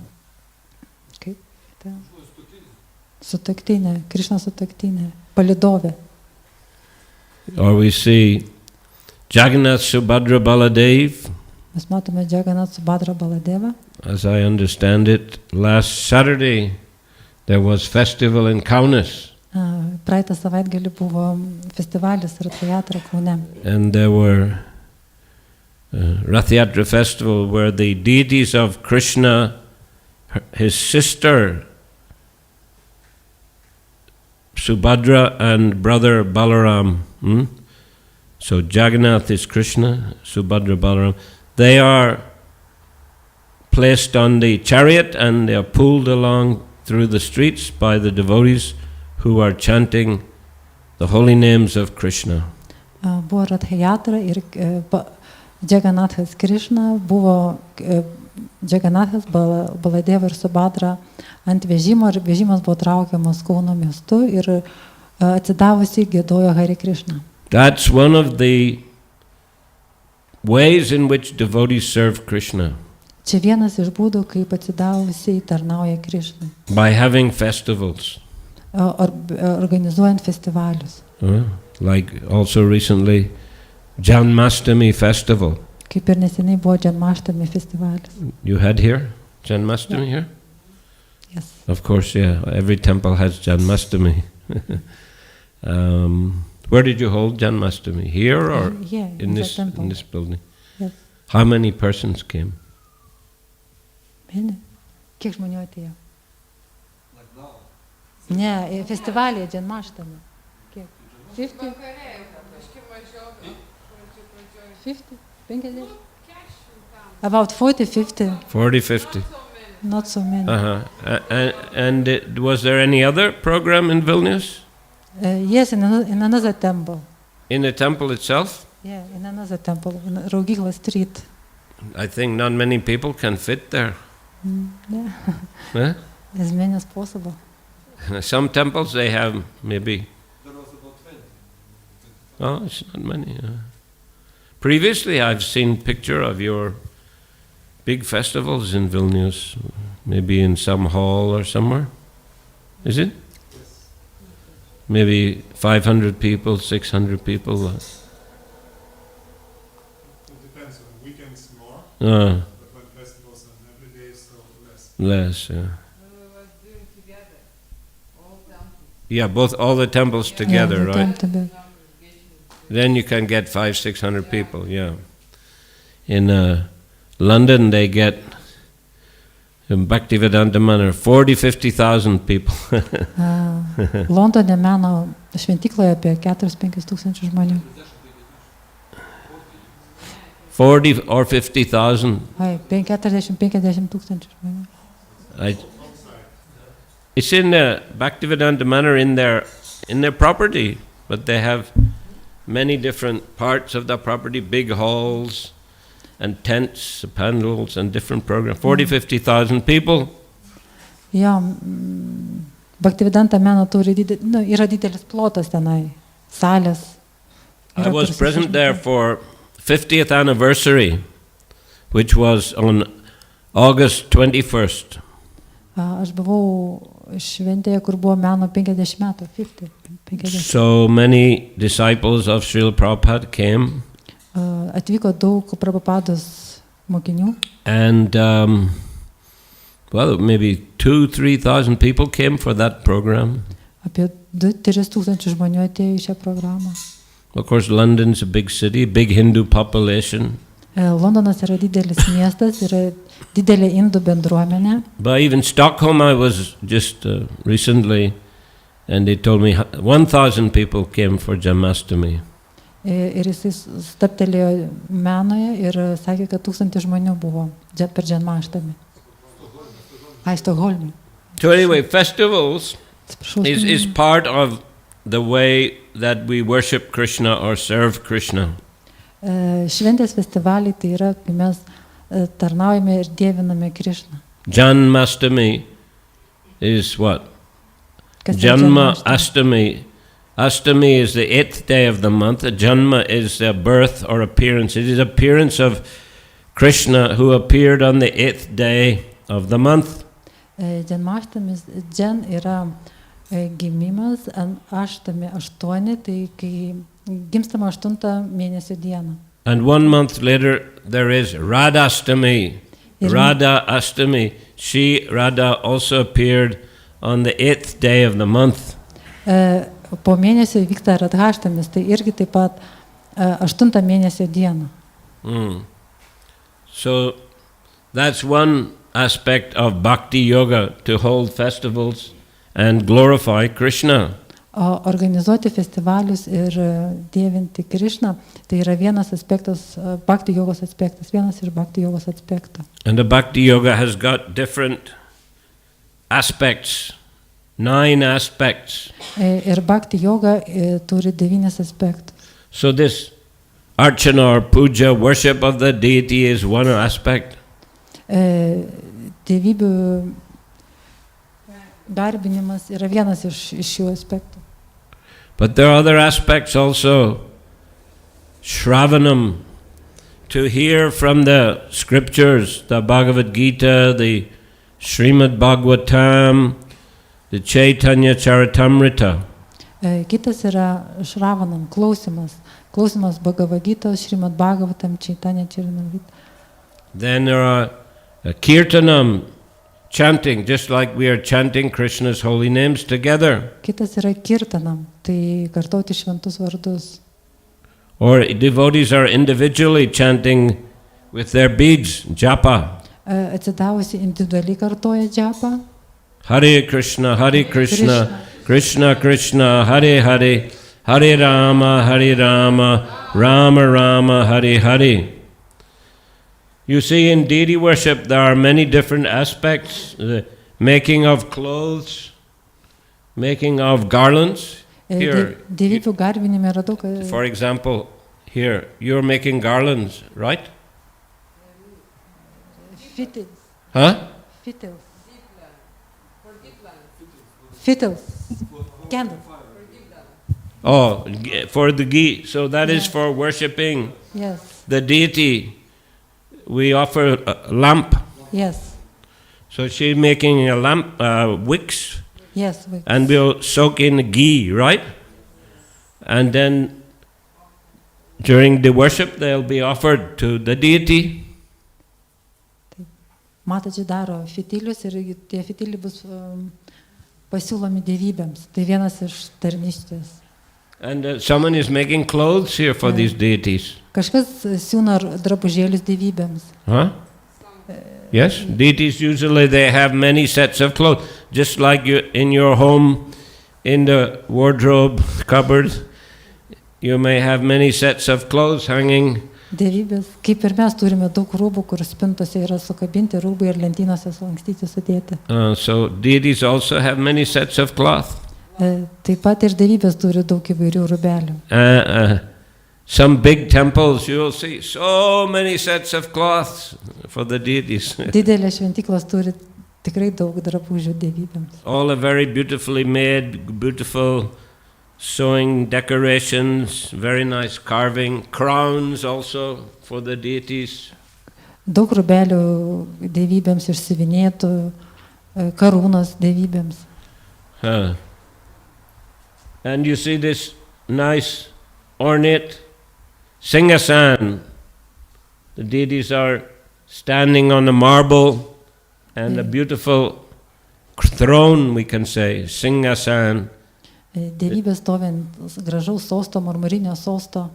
[SPEAKER 3] sutaktinė, Krišna sutaktinė, palidovė.
[SPEAKER 1] Or we see Jagannath Subhadra Baladev.
[SPEAKER 3] Mes matome Jagannath Subhadra Baladevą.
[SPEAKER 1] As I understand it, last Saturday there was festival in Kaunas.
[SPEAKER 3] Praeitą savaitgalį buvo festivalis Rathayatra Kaune.
[SPEAKER 1] And there were Rathayatra festival where the deities of Krishna, his sister Subhadra and brother Balaram. So Jagannath is Krishna, Subhadra Balaram. They are placed on the chariot and they are pulled along through the streets by the devotees who are chanting the holy names of Krishna.
[SPEAKER 3] Buvo Rathayatra ir Jagannathas Krišna, buvo Jagannathas, Baladeva ir Subhadra ant vežimo ir vežimas buvo traukiamas Kauno miestu ir atsidavusi giedojo Hare Krishna.
[SPEAKER 1] That's one of the ways in which devotees serve Krishna.
[SPEAKER 3] Čia vienas iš būdų, kaip atsidavusiai tarnauja Krišnai.
[SPEAKER 1] By having festivals.
[SPEAKER 3] Organizuojant festivalius.
[SPEAKER 1] Like also recently Janmashtami festival.
[SPEAKER 3] Kaip ir neseniai buvo Janmashtami festivalis.
[SPEAKER 1] You had here? Janmashtami here?
[SPEAKER 3] Yes.
[SPEAKER 1] Of course, yeah. Every temple has Janmashtami. Where did you hold Janmashtami? Here or in this building?
[SPEAKER 3] Yes.
[SPEAKER 1] How many persons came?
[SPEAKER 3] Many. Kiek žmonių atėjo?
[SPEAKER 2] Like now.
[SPEAKER 3] Ne, festivalėje Dženmaštame. Kiek? 50?
[SPEAKER 4] Vakare jau kažkiek mažiau, pradžioj.
[SPEAKER 3] 50? 50?
[SPEAKER 4] Nu, 40 tam.
[SPEAKER 3] About 40, 50.
[SPEAKER 1] 40, 50.
[SPEAKER 3] Not so many.
[SPEAKER 1] And was there any other program in Vilnius?
[SPEAKER 3] Yes, in another temple.
[SPEAKER 1] In the temple itself?
[SPEAKER 3] Yeah, in another temple, in Raugykla street.
[SPEAKER 1] I think not many people can fit there.
[SPEAKER 3] Yeah,
[SPEAKER 1] Huh?
[SPEAKER 3] as many as possible.
[SPEAKER 1] Some temples they have maybe.
[SPEAKER 2] There was about 20.
[SPEAKER 1] Oh, it's not many. Previously, I've seen picture of your big festivals in Vilnius, maybe in some hall or somewhere. Is it?
[SPEAKER 2] Yes.
[SPEAKER 1] Maybe 500 people, 600 people.
[SPEAKER 5] It depends on weekends more,
[SPEAKER 1] Uh,
[SPEAKER 5] but when festivals and every day, so less.
[SPEAKER 1] less. Yeah.
[SPEAKER 4] We were doing together, all temples.
[SPEAKER 1] Yeah, both all the temples together,
[SPEAKER 3] Yeah, the
[SPEAKER 1] right?
[SPEAKER 3] temple.
[SPEAKER 1] Then you can get 500-600 people. Yeah. In London, they get in Bhaktivedanta Manor 40,000-50,000 people.
[SPEAKER 3] Londone meno šventykloje apie 4-5 tūkstančių žmonių.
[SPEAKER 1] 40 or 50,000.
[SPEAKER 3] Ai, 40-50 tūkstančių žmonių.
[SPEAKER 1] It's in Bhaktivedanta Manor in their property, but they have many different parts of the property, big halls and tents, pandals and different programs. 40,000-50,000 people.
[SPEAKER 3] Jo, Bhaktivedanta meno turi yra didelis plotas tenai, salės.
[SPEAKER 1] I was present there for 50th anniversary, which was on August 21st.
[SPEAKER 3] Aš buvau šventėje, kur buvo meno 50 metų, 50.
[SPEAKER 1] So many disciples of Srila Prabhupada came.
[SPEAKER 3] Atvyko daug Prabhupados mokinių.
[SPEAKER 1] And well, maybe 2,000-3,000 people came for that program.
[SPEAKER 3] Apie 2-3 tūkstančių žmonių atėjo į šią programą.
[SPEAKER 1] Of course, London's a big city, big Hindu population.
[SPEAKER 3] Londonas yra didelis miestas, yra didelė indų bendruomenė.
[SPEAKER 1] But even Stockholm, I was just recently, and they told me 1,000 people came for Janmashtami.
[SPEAKER 3] Ir jisai stabtelėjo menoje ir sakė, kad 1000 žmonių buvo per Janmashtami. Stokholme.
[SPEAKER 1] So anyway, festivals is part of the way that we worship Krishna or serve Krishna.
[SPEAKER 3] Šventės festivaliai tai yra, kai mes tarnaujame ir dieviname Krišną.
[SPEAKER 1] Janmashtami is what? Janma Ashtami. Ashtami is the 8th day of the month. Janma is the birth or appearance. It is appearance of Krishna who appeared on the 8th day of the month.
[SPEAKER 3] Janmaštamis, Jan yra gimimas, Aštami 8, tai kai gimstama 8 mėnesio dieną.
[SPEAKER 1] And 1 month later there is Radhashtami. Radha Ashtami. She, Radha, also appeared on the 8th day of the month.
[SPEAKER 3] Po mėnesio vyksta Radhaštamis, tai irgi taip pat 8 mėnesio dieną.
[SPEAKER 1] So that's one aspect of bhakti yoga, to hold festivals and glorify Krishna.
[SPEAKER 3] Organizuoti festivalius ir dievinti Krišną, tai yra vienas aspektas, bhakti jogos aspektas, vienas iš bhakti jogos aspektų.
[SPEAKER 1] And the bhakti yoga has got different aspects, 9 aspects.
[SPEAKER 3] Ir bhakti yoga turi 9 aspektus.
[SPEAKER 1] So this archana or puja, worship of the deity, is one aspect.
[SPEAKER 3] Dievybių garbinimas yra vienas iš šių aspektų.
[SPEAKER 1] But there are other aspects also. Shravanam, to hear from the scriptures, the Bhagavad Gita, the srimad-bhagavatam, the Chaitanya Charitamrita.
[SPEAKER 3] Kitas yra šravanam, klausimas Bhagavad Gita, srimad-bhagavatam, Chaitanya Charitamrita.
[SPEAKER 1] Then there are kirtanam, chanting, just like we are chanting Krishna's holy names together.
[SPEAKER 3] Kitas yra kirtanam, tai kartoti šventus vardus.
[SPEAKER 1] Or devotees are individually chanting with their beads, japa.
[SPEAKER 3] atsidavusi individualiai kartoja džapą.
[SPEAKER 1] Hare Krishna, Krishna Krishna, Hare Hare, Hare Rama, Rama Rama, Hare Hare. You see, in deity worship, there are many different aspects. The making of clothes, making of garlands. Here,
[SPEAKER 3] Dievybių garbinime yra daug.
[SPEAKER 1] for example, here, you're making garlands, right?
[SPEAKER 3] Fitils.
[SPEAKER 1] Huh?
[SPEAKER 3] Fitils. Fitils. Candles.
[SPEAKER 1] Oh, for the ghee. So that is for worshipping
[SPEAKER 3] Yes.
[SPEAKER 1] the deity. We offer a lamp.
[SPEAKER 3] Yes.
[SPEAKER 1] So she's making a lamp, wicks,
[SPEAKER 3] Yes.
[SPEAKER 1] and we'll soak in ghee, right? And then during the worship, they'll be offered to the deity.
[SPEAKER 3] Matote, daro fitilius ir tie fitiliai bus pasiūlomi dievybėms. Tai vienas iš tarnystės.
[SPEAKER 1] And someone is making clothes here for these deities.
[SPEAKER 3] Kažkas siūna drabužėlius dievybėms.
[SPEAKER 1] Huh? Yes, deities usually they have many sets of clothes, just like you in your home, in the wardrobe cupboard, you may have many sets of clothes hanging.
[SPEAKER 3] Dievybės, kaip ir mes turime daug rūbų, kur spintose yra sukabinti rūbai ir lentynose sulankstyti sudėti.
[SPEAKER 1] So deities also have many sets of cloth.
[SPEAKER 3] Taip pat ir dievybės turi daug įvairių rūbelių.
[SPEAKER 1] Some big temples, you will see so many sets of cloths for the deities.
[SPEAKER 3] Didelės šventyklos turi tikrai daug drabužių dievybėms.
[SPEAKER 1] All are very beautifully made, beautiful sewing decorations, very nice carving, crowns also for the deities.
[SPEAKER 3] Daug rūbelių dievybėms išsiuvinėtų, karūnos dievybėms.
[SPEAKER 1] And you see this nice ornate Singhasan. The deities are standing on a marble and a beautiful throne, we can say, Singhasan.
[SPEAKER 3] Dievybės stovi ant gražaus sosto, marmurinio sosto.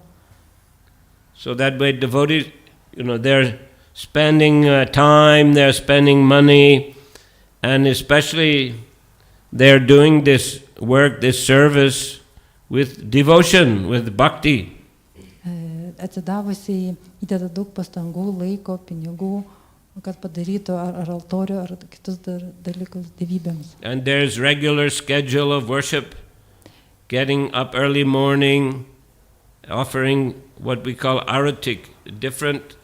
[SPEAKER 1] So that way devotees, they're spending time, they're spending money, and especially they're doing this work, this service with devotion, with bhakti.
[SPEAKER 3] Atsidavusiai įdeda daug pastangų, laiko, pinigų, kad padarytų ar altorių, ar kitus dalykus dievybėms.
[SPEAKER 1] And there's regular schedule of worship, getting up early morning, offering what we call aratik, different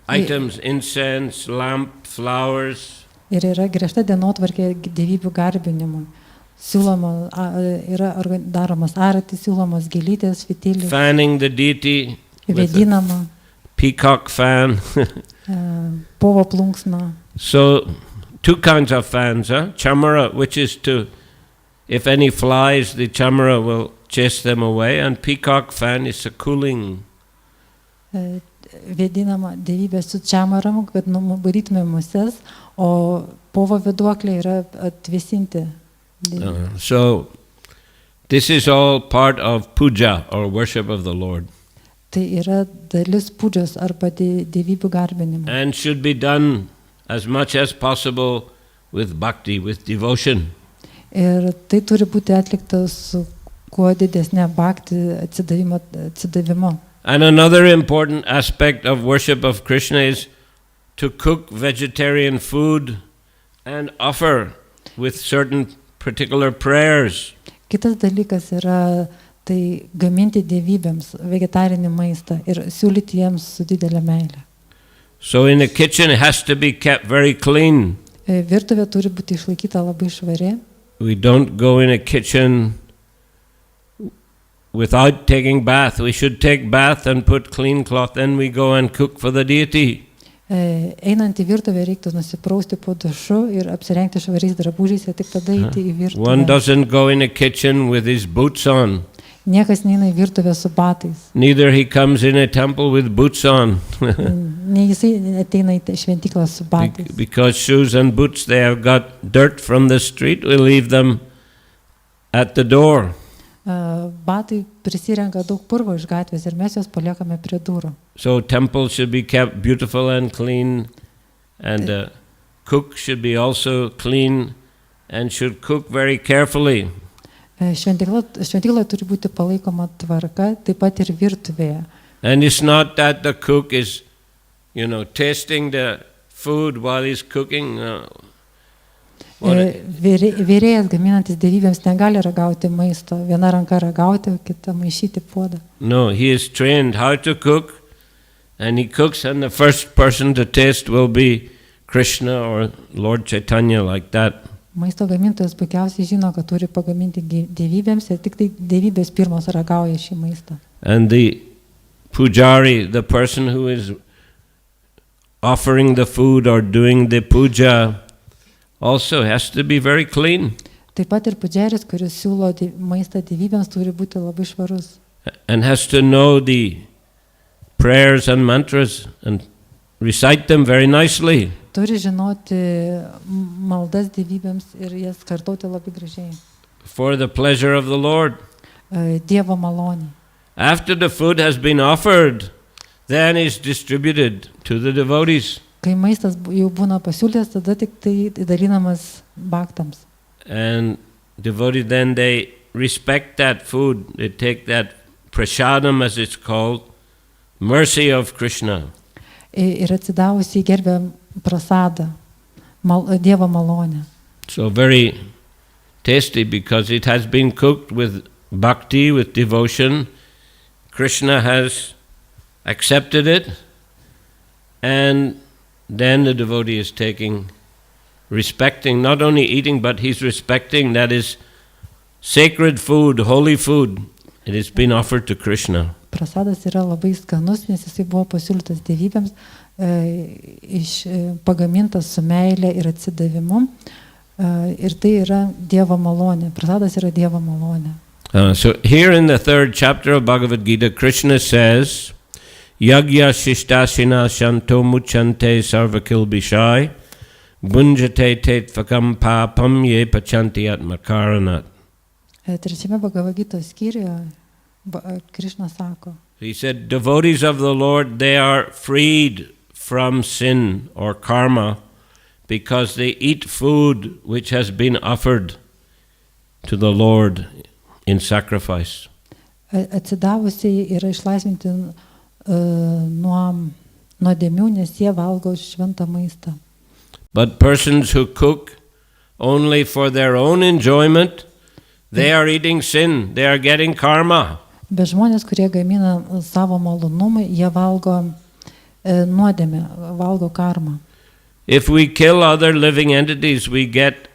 [SPEAKER 1] items, incense, lamp, flowers.
[SPEAKER 3] Ir yra griežta dienotvarkė dievybių garbinimui. Siūloma, yra daromas aratis, siūlomas gėlytės, fitilis.
[SPEAKER 1] Fanning the deity with
[SPEAKER 3] a
[SPEAKER 1] peacock fan.
[SPEAKER 3] Povo plunksna.
[SPEAKER 1] So, two kinds of fans, chamara, which is to, if any flies, the chamara will chase them away, and peacock fan is a cooling.
[SPEAKER 3] Vėdinama dievybė su čamaram, kad nubarytume muses, o povo vėduoklė yra atvėsinti.
[SPEAKER 1] So, this is all part of puja or worship of the Lord.
[SPEAKER 3] Tai yra dalis pūdžios arba dievybių garbinimo.
[SPEAKER 1] And should be done as much as possible with bhakti, with devotion.
[SPEAKER 3] Ir tai turi būti atlikta su kuo didesnė bhakti atsidavimo.
[SPEAKER 1] And another important aspect of worship of Krishna is to cook vegetarian food and offer with certain particular prayers.
[SPEAKER 3] Kitas dalykas yra tai gaminti dievybėms vegetarinį maistą ir siūlyti jiems su didelė meilė.
[SPEAKER 1] So in the kitchen it has to be kept very clean.
[SPEAKER 3] Virtuvė turi būti išlaikyta labai švari.
[SPEAKER 1] We don't go in a kitchen without taking bath. We should take bath and put clean cloth, then we go and cook for the deity.
[SPEAKER 3] Einant į virtuvę reiktų nusiprausti po dušu ir apsirengti švariais drabužiais ir tik tada eiti į virtuvę.
[SPEAKER 1] One doesn't go in a kitchen with his boots on.
[SPEAKER 3] Niekas neina į virtuvę su batais.
[SPEAKER 1] Neither he comes in a temple with boots on.
[SPEAKER 3] Ne jisai ateina į šventyklą su batais.
[SPEAKER 1] Because shoes and boots, they have got dirt from the street, we leave them at the door.
[SPEAKER 3] Batai prisirenka daug purvo iš gatvės ir mes juos paliekame prie durų.
[SPEAKER 1] So temple should be kept beautiful and clean And the cook should be also clean and should cook very carefully.
[SPEAKER 3] Šventykloje turi būti palaikoma tvarka, taip pat ir virtuvėje.
[SPEAKER 1] And it's not that the cook is, tasting the food while he's cooking.
[SPEAKER 3] Vyrėjas gaminantis dievybėms negali ragauti maisto, viena ranka ragauti, o kita maišyti puodą.
[SPEAKER 1] No, he is trained how to cook, and he cooks, and the first person to taste will be Krishna or Lord Chaitanya, like that.
[SPEAKER 3] Maisto gamintojas puikiausiai žino, kad turi pagaminti dievybėms ir tik tai dievybės pirmos ragauja šį maistą.
[SPEAKER 1] And the pujari, the person who is offering the food or doing the puja, also has to be very clean.
[SPEAKER 3] Taip pat ir pudžeris, kuris siūlo maistą dievybėms, turi būti labai švarus.
[SPEAKER 1] And has to know the prayers and mantras and recite them very nicely.
[SPEAKER 3] Turi žinoti maldas dievybėms ir jas kartoti labai gražiai.
[SPEAKER 1] For the pleasure of the Lord.
[SPEAKER 3] Dievo malonė.
[SPEAKER 1] After the food has been offered, then is distributed to the devotees.
[SPEAKER 3] Kai maistas jau būna pasiūlytas, tada tik tai dalinamas bhaktams.
[SPEAKER 1] And devotees then they respect that food. They take that prasadam, as it's called, mercy of Krishna.
[SPEAKER 3] Ir atsidavusiai gerbia prasadą, Dievo malonę.
[SPEAKER 1] So very tasty because it has been cooked with bhakti, with devotion. Krishna has accepted it, and then the devotee is respecting, not only eating, but he's respecting that is sacred food, holy food. It has been offered to Krishna.
[SPEAKER 3] Prasadas yra labai skanus, nes jisai buvo pasiūlytas dievybėms, pagamintas su meile ir atsidavimu. Ir tai yra Dievo malonė. Prasadas yra Dievo malonė.
[SPEAKER 1] So here in the 3rd chapter of Bhagavad Gita, Krishna says, Yagya shishtasina shanto muchante sarvakilbishai bunjate tetvakam papam ye pachanti atmakaranat.
[SPEAKER 3] Trečiame Bhagavad Gita skyriuje Krišna sako.
[SPEAKER 1] He said, devotees of the Lord, they are freed from sin or karma because they eat food which has been offered to the Lord in sacrifice.
[SPEAKER 3] Atsidavusiai yra išlaisvinti nuo nuodėmių, nes jie valgo šventą maistą.
[SPEAKER 1] But persons who cook only for their own enjoyment, they are eating sin, they are getting karma.
[SPEAKER 3] Bet žmonės, kurie gamina savo malonumui, jie valgo nuodėmę, valgo karmą.
[SPEAKER 1] If we kill other living entities, we get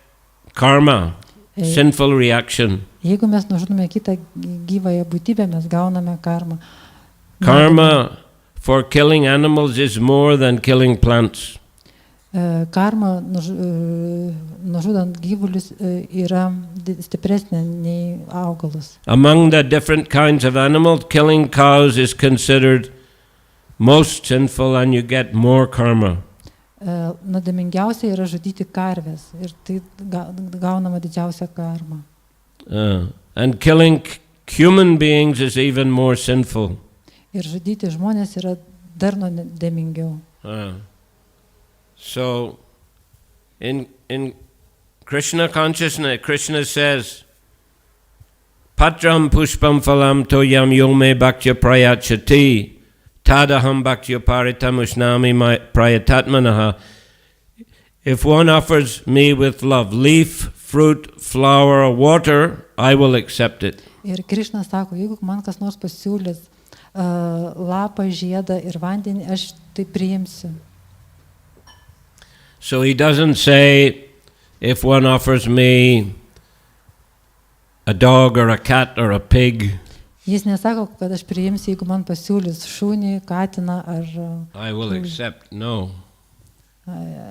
[SPEAKER 1] karma, sinful reaction.
[SPEAKER 3] Jeigu mes nužudome kitą gyvąją būtybę, mes gauname karmą.
[SPEAKER 1] Karma for killing animals is more than killing plants.
[SPEAKER 3] Karma nužudant gyvulius yra stipresnė nei augalus.
[SPEAKER 1] Among the different kinds of animals, killing cows is considered most sinful and you get more karma.
[SPEAKER 3] Nuodėmingiausia yra žudyti karves ir tai gaunama didžiausia karma.
[SPEAKER 1] And killing human beings is even more sinful.
[SPEAKER 3] Ir žudyti žmonės yra dar nuodėmingiau.
[SPEAKER 1] So, in Krishna consciousness, Krishna says, Patram pushpam phalam toyam yome bhaktya prayachati tadaham bhaktya paritam ushnami prayatatmanaha. If one offers me with love leaf, fruit, flower, or water, I will accept it.
[SPEAKER 3] Ir Krišna sako, jeigu man kas nors pasiūlys lapą, žiedą ir vandenį, aš tai priimsiu.
[SPEAKER 1] So he doesn't say, if one offers me a dog or a cat or a pig,
[SPEAKER 3] Jis nesako, kad aš priimsiu, jeigu man pasiūlys šunį, katiną ar...
[SPEAKER 1] I will accept. No.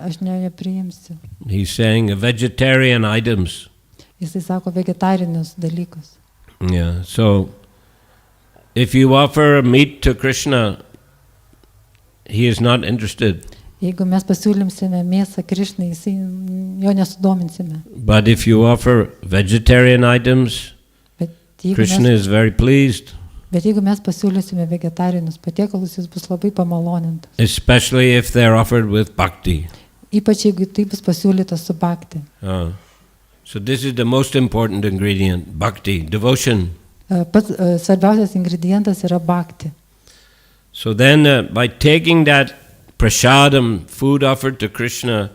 [SPEAKER 3] Aš nepriimsiu.
[SPEAKER 1] He's saying vegetarian items.
[SPEAKER 3] Jisai sako vegetarinius dalykus.
[SPEAKER 1] Yeah, so if you offer meat to Krishna, he is not interested.
[SPEAKER 3] Jeigu mes pasiūlymsime mėsą Krišnai, jo nesudominsime.
[SPEAKER 1] But if you offer vegetarian items, Krishna is very pleased.
[SPEAKER 3] Bet jeigu mes pasiūlysime vegetarinius patiekalus, jis bus labai pamalonintas.
[SPEAKER 1] Especially if they're offered with bhakti.
[SPEAKER 3] Ypač jeigu tai bus pasiūlyta su bhakti.
[SPEAKER 1] So this is the most important ingredient, bhakti, devotion.
[SPEAKER 3] Pats svarbiausias ingredientas yra bhakti.
[SPEAKER 1] So then by taking that prasadam, food offered to Krishna,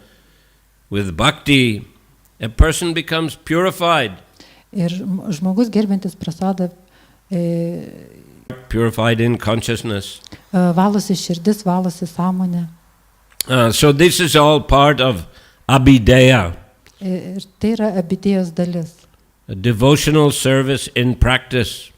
[SPEAKER 1] with bhakti, a person becomes purified.
[SPEAKER 3] Ir žmogus gerbintis prasadą
[SPEAKER 1] Purified in consciousness.
[SPEAKER 3] Valosi širdis, valosi sąmonė.
[SPEAKER 1] So this is all part of abhideya.
[SPEAKER 3] Ir tai yra abidėjos dalis.
[SPEAKER 1] A devotional service in practice.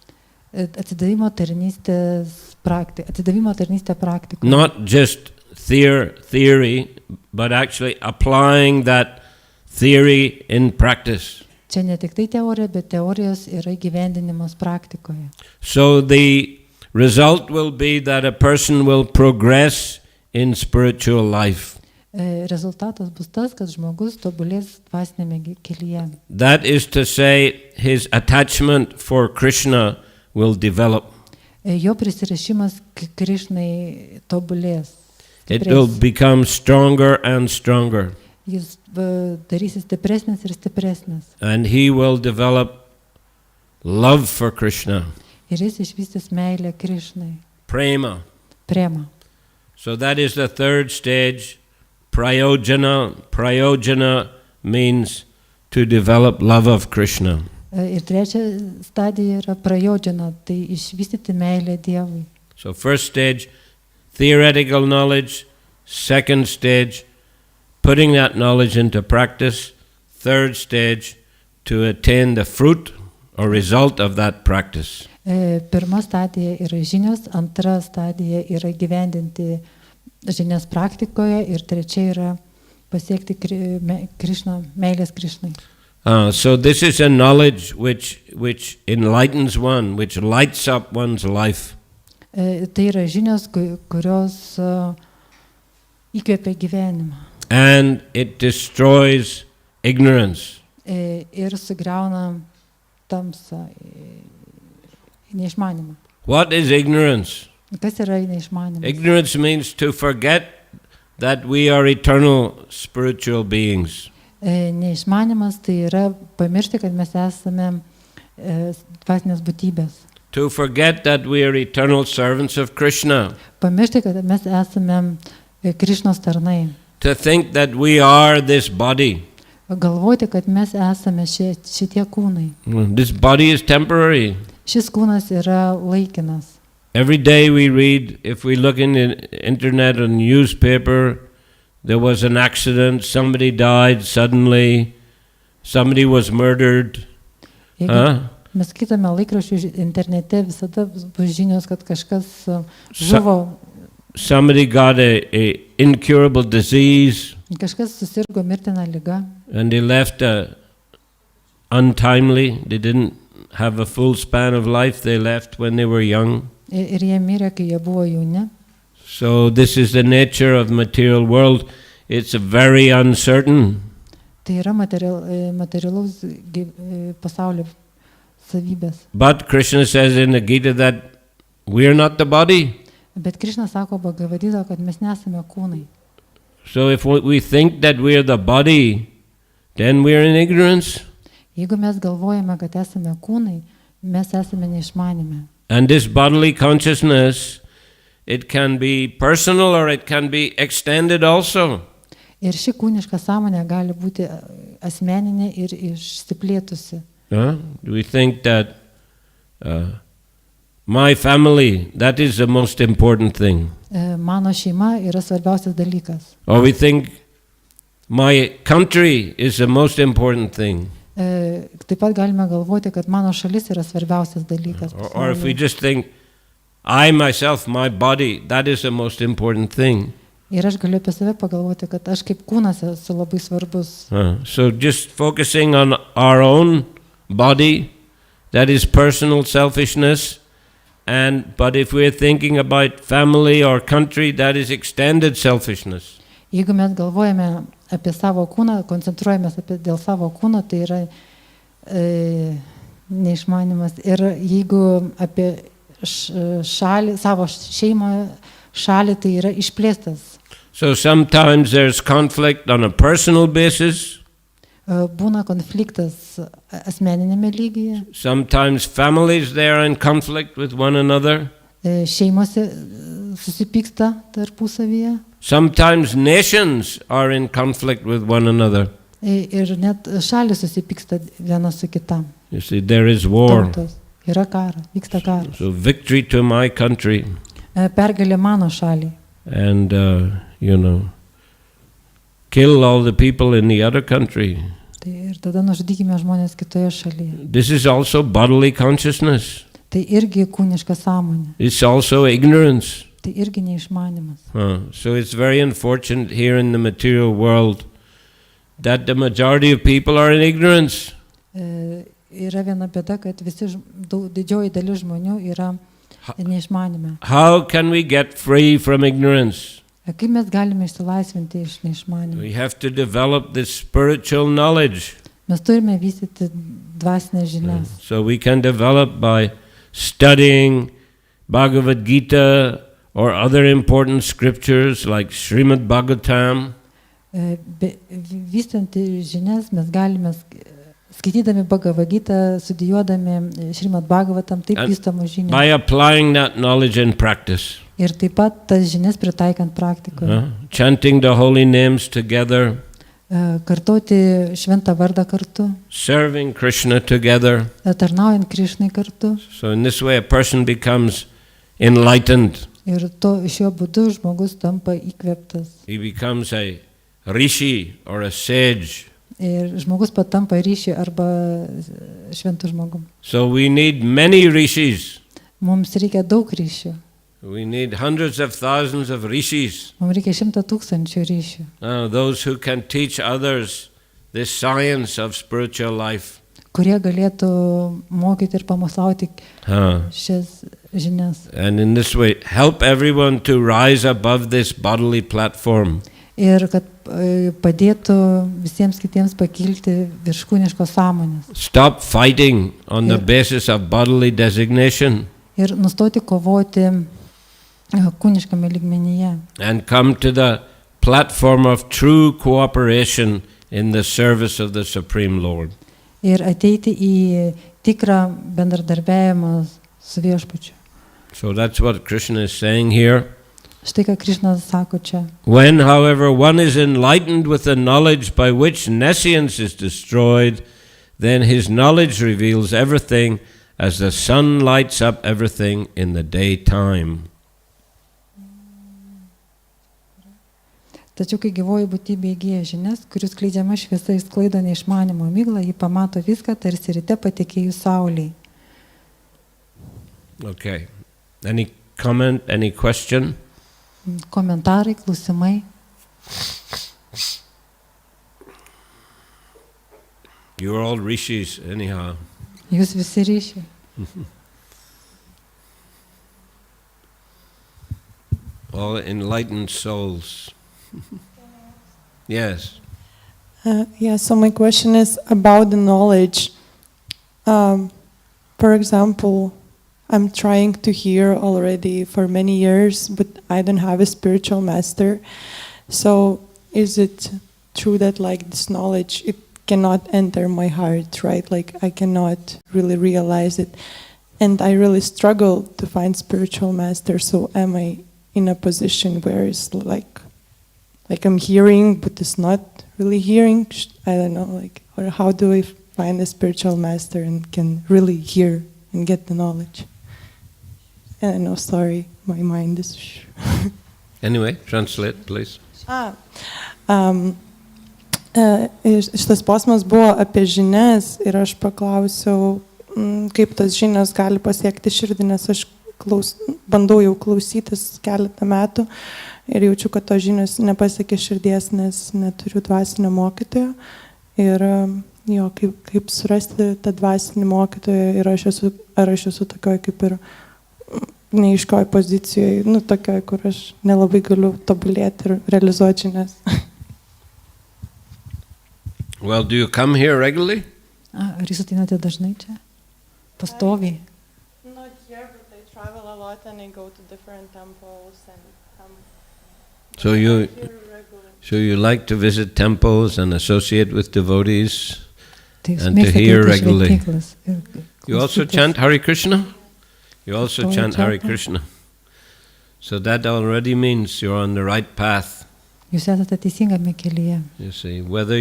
[SPEAKER 3] Atsidavimo tarnystė praktikoje.
[SPEAKER 1] Not just theory, but actually applying that theory in practice.
[SPEAKER 3] Čia ne tik tai teorija, bet teorijos yra įgyvendinimas praktikoje.
[SPEAKER 1] So the result will be that a person will progress in spiritual life.
[SPEAKER 3] Rezultatas bus tas, kad žmogus tobulės dvasinėme kelyje.
[SPEAKER 1] That is to say, his attachment for Krishna will develop.
[SPEAKER 3] Jo prisirišimas Krišnai tobulės.
[SPEAKER 1] It will become stronger and stronger.
[SPEAKER 3] Jis darysis stipresnis ir stipresnis.
[SPEAKER 1] And he will develop love for Krishna.
[SPEAKER 3] Ir jis išvystys meilę Krišnai.
[SPEAKER 1] Prema.
[SPEAKER 3] Prema.
[SPEAKER 1] So that is the third stage. Prayojana. Prayojana means to develop love of Krishna.
[SPEAKER 3] Ir trečia stadija yra prayojana, tai išvystyti meilę Dievui.
[SPEAKER 1] So first stage, theoretical knowledge. Second stage, putting that knowledge into practice. Third stage, to attain the fruit or result of that practice.
[SPEAKER 3] Pirma stadija yra žinios, antra stadija yra gyvendinti žinias praktikoje ir trečia yra pasiekti meilės Krišnai.
[SPEAKER 1] So this is a knowledge which enlightens one, which lights up one's life.
[SPEAKER 3] Tai yra žinios, kurios įkvepia gyvenimą.
[SPEAKER 1] And it destroys ignorance.
[SPEAKER 3] Ir sugriauna tamsą, neišmanimą.
[SPEAKER 1] What is ignorance?
[SPEAKER 3] Kas yra neišmanimas?
[SPEAKER 1] Ignorance means to forget that we are eternal spiritual beings.
[SPEAKER 3] Neišmanimas tai yra pamiršti, kad mes esame dvasinės būtybės.
[SPEAKER 1] To forget that we are eternal servants of Krishna.
[SPEAKER 3] Pamiršti, kad mes esame Krišnos tarnai.
[SPEAKER 1] To think that we are this body.
[SPEAKER 3] Galvoti, kad mes esame šitie kūnai.
[SPEAKER 1] This body is temporary.
[SPEAKER 3] Šis kūnas yra laikinas.
[SPEAKER 1] Every day we read, if we look in the internet or newspaper, there was an accident, somebody died suddenly, somebody was murdered.
[SPEAKER 3] Mes skaitome laikraščių internete, visada bus žinios, kad kažkas žuvo.
[SPEAKER 1] Somebody got a incurable disease.
[SPEAKER 3] Kažkas susirgo mirtina liga.
[SPEAKER 1] And they left untimely. They didn't have a full span of life. They left when they were young.
[SPEAKER 3] Ir jie mirė, kai jie buvo jauni.
[SPEAKER 1] So this is the nature of the material world. It's very uncertain.
[SPEAKER 3] Tai yra materialaus pasaulio savybės.
[SPEAKER 1] But Krishna says in the Gita that we are not the body.
[SPEAKER 3] Bet Krišna sako Bhagavad-gita, kad mes nesame kūnai.
[SPEAKER 1] So if we think that we are the body, then we are in ignorance.
[SPEAKER 3] Jeigu mes galvojame, kad esame kūnai, mes esame neišmanime.
[SPEAKER 1] And this bodily consciousness, it can be personal or it can be extended also.
[SPEAKER 3] Ir ši kūniška sąmonė gali būti asmeninė ir išsiplėtusi.
[SPEAKER 1] We think that my family, that is the most important thing.
[SPEAKER 3] Mano šeima yra svarbiausias dalykas.
[SPEAKER 1] Or we think my country is the most important thing.
[SPEAKER 3] Taip pat galime galvoti, kad mano šalis yra svarbiausias dalykas.
[SPEAKER 1] Or if we just think I myself, my body, that is the most important thing.
[SPEAKER 3] Ir aš galiu apie save pagalvoti, kad aš kaip kūnas esu labai svarbus.
[SPEAKER 1] So just focusing on our own body, that is personal selfishness. But if we're thinking about family or country, that is extended selfishness.
[SPEAKER 3] Jeigu mes galvojame apie savo kūną, koncentruojamės dėl savo kūno, tai yra neišmanimas. Ir jeigu apie šalį, savo šeimą, šalį, tai yra išplėstas
[SPEAKER 1] So sometimes there's conflict on a personal basis.
[SPEAKER 3] Būna konfliktas asmeninėme lygyje.
[SPEAKER 1] Sometimes families they are in conflict with one another.
[SPEAKER 3] Šeimose susipyksta tarpusavyje.
[SPEAKER 1] Sometimes nations are in conflict with one another.
[SPEAKER 3] Ir net šalis susipyksta viena su kita.
[SPEAKER 1] You see, there is war.
[SPEAKER 3] Tautos. Yra karas, vyksta karas.
[SPEAKER 1] So victory to my country.
[SPEAKER 3] Pergalė mano šaliai.
[SPEAKER 1] And, kill all the people in the other country.
[SPEAKER 3] Tai ir tada nužudykime žmonės kitoje šalyje.
[SPEAKER 1] This is also bodily consciousness.
[SPEAKER 3] Tai irgi kūniška sąmonė.
[SPEAKER 1] It's also ignorance.
[SPEAKER 3] Tai irgi neišmanimas.
[SPEAKER 1] So it's very unfortunate here in the material world that the majority of people are in ignorance.
[SPEAKER 3] Yra viena bėda, kad didžioji dalis žmonių yra neišmanime.
[SPEAKER 1] How can we get free from ignorance?
[SPEAKER 3] Kaip mes galime išsilaisvinti iš neišmanimo?
[SPEAKER 1] We have to develop this spiritual knowledge.
[SPEAKER 3] Mes turime vystyti dvasinės žinias.
[SPEAKER 1] So we can develop by studying Bhagavad Gita or other important scriptures like srimad-bhagavatam.
[SPEAKER 3] Vystanti žinias mes galime skaitydami Bhagavad Gita, studijuodami srimad-bhagavatam, taip vystamo žinias.
[SPEAKER 1] By applying that knowledge in practice.
[SPEAKER 3] Ir taip pat tas žinias pritaikant praktikoje.
[SPEAKER 1] Chanting the holy names together.
[SPEAKER 3] Kartoti šventą vardą kartu.
[SPEAKER 1] Serving Krishna together.
[SPEAKER 3] Tarnaujant Krišnai kartu.
[SPEAKER 1] So in this way a person becomes enlightened.
[SPEAKER 3] Ir šiuo būdu žmogus tampa įkvėptas.
[SPEAKER 1] He becomes a rishi or a sage.
[SPEAKER 3] Ir žmogus patampa ryšį arba šventų žmogum.
[SPEAKER 1] So we need many rishis.
[SPEAKER 3] Mums reikia daug ryšių.
[SPEAKER 1] We need hundreds of thousands of rishis.
[SPEAKER 3] Mums reikia 100,000 ryšių.
[SPEAKER 1] Those who can teach others this science of spiritual life.
[SPEAKER 3] Kurie galėtų mokyti ir pamokslauti šias žinias.
[SPEAKER 1] And in this way help everyone to rise above this bodily platform.
[SPEAKER 3] Ir kad padėtų visiems kitiems pakilti virš kūniškos sąmonės.
[SPEAKER 1] Stop fighting on the basis of bodily designation.
[SPEAKER 3] Ir nustoti kovoti kūniškame lygmenyje.
[SPEAKER 1] And come to the platform of true cooperation in the service of the Supreme Lord.
[SPEAKER 3] Ir ateiti į tikrą bendradarbiavimą su viešpačiu.
[SPEAKER 1] So that's what Krishna is saying here.
[SPEAKER 3] Štai ką Krišnas sako čia.
[SPEAKER 1] When, however, one is enlightened with the knowledge by which nescience is destroyed, then his knowledge reveals everything as the sun lights up everything in the daytime.
[SPEAKER 3] Tačiau kai gyvoji būtybė įgyja žinias, kuris skleidžiama šviesa išsklaido neišmanimo miglą, ji pamato viską tarsi ryte patekėjus saulei.
[SPEAKER 1] Okay. Any comment, any question?
[SPEAKER 3] Komentarai, klausimai.
[SPEAKER 1] You're all rishis anyhow.
[SPEAKER 3] Jūs visi ryšiai.
[SPEAKER 1] All enlightened souls. Yes.
[SPEAKER 6] So my question is about the knowledge. For example, I'm trying to hear already for many years, but I don't have a spiritual master. So is it true that like this knowledge, it cannot enter my heart, right? Like I cannot really realize it. And I really struggle to find spiritual master. So am I in a position where it's like I'm hearing, but it's not really hearing? I don't know, or how do I find a spiritual master and can really hear and get the knowledge? I know, sorry, my mind is...
[SPEAKER 1] Anyway, translate, please.
[SPEAKER 6] Šitas posmas buvo apie žinias ir aš paklausiau, kaip tas žinias gali pasiekti širdį, nes aš bandau jau klausytis keletą metų ir jaučiu, kad tos žinios nepasiekia širdies, nes neturiu dvasinio mokytojo. Ir kaip surasti tą dvasinį mokytoją ir ar aš esu tokioj kaip ir neiškioj pozicijoje, tokioj, kur aš nelabai galiu tobulėti ir realizuoti žinias.
[SPEAKER 1] Well, do you come here regularly?
[SPEAKER 3] Ar jūs ateinate dažnai čia? Pastoviai?
[SPEAKER 6] Not here, but I travel a lot and I go to different temples and
[SPEAKER 1] So you like to visit temples and associate with devotees
[SPEAKER 3] Tai jūs
[SPEAKER 1] and to
[SPEAKER 3] mėgstate
[SPEAKER 1] hear
[SPEAKER 3] eiti į
[SPEAKER 1] regularly.
[SPEAKER 3] šventyklas ir
[SPEAKER 1] You also
[SPEAKER 3] klausytis.
[SPEAKER 1] chant Hare Krishna? You also
[SPEAKER 3] Kartoju
[SPEAKER 1] chant Hare
[SPEAKER 3] japa.
[SPEAKER 1] Krishna. So that already means you're on the right path.
[SPEAKER 3] Jūs esate teisingame kelyje.
[SPEAKER 1] You see, whether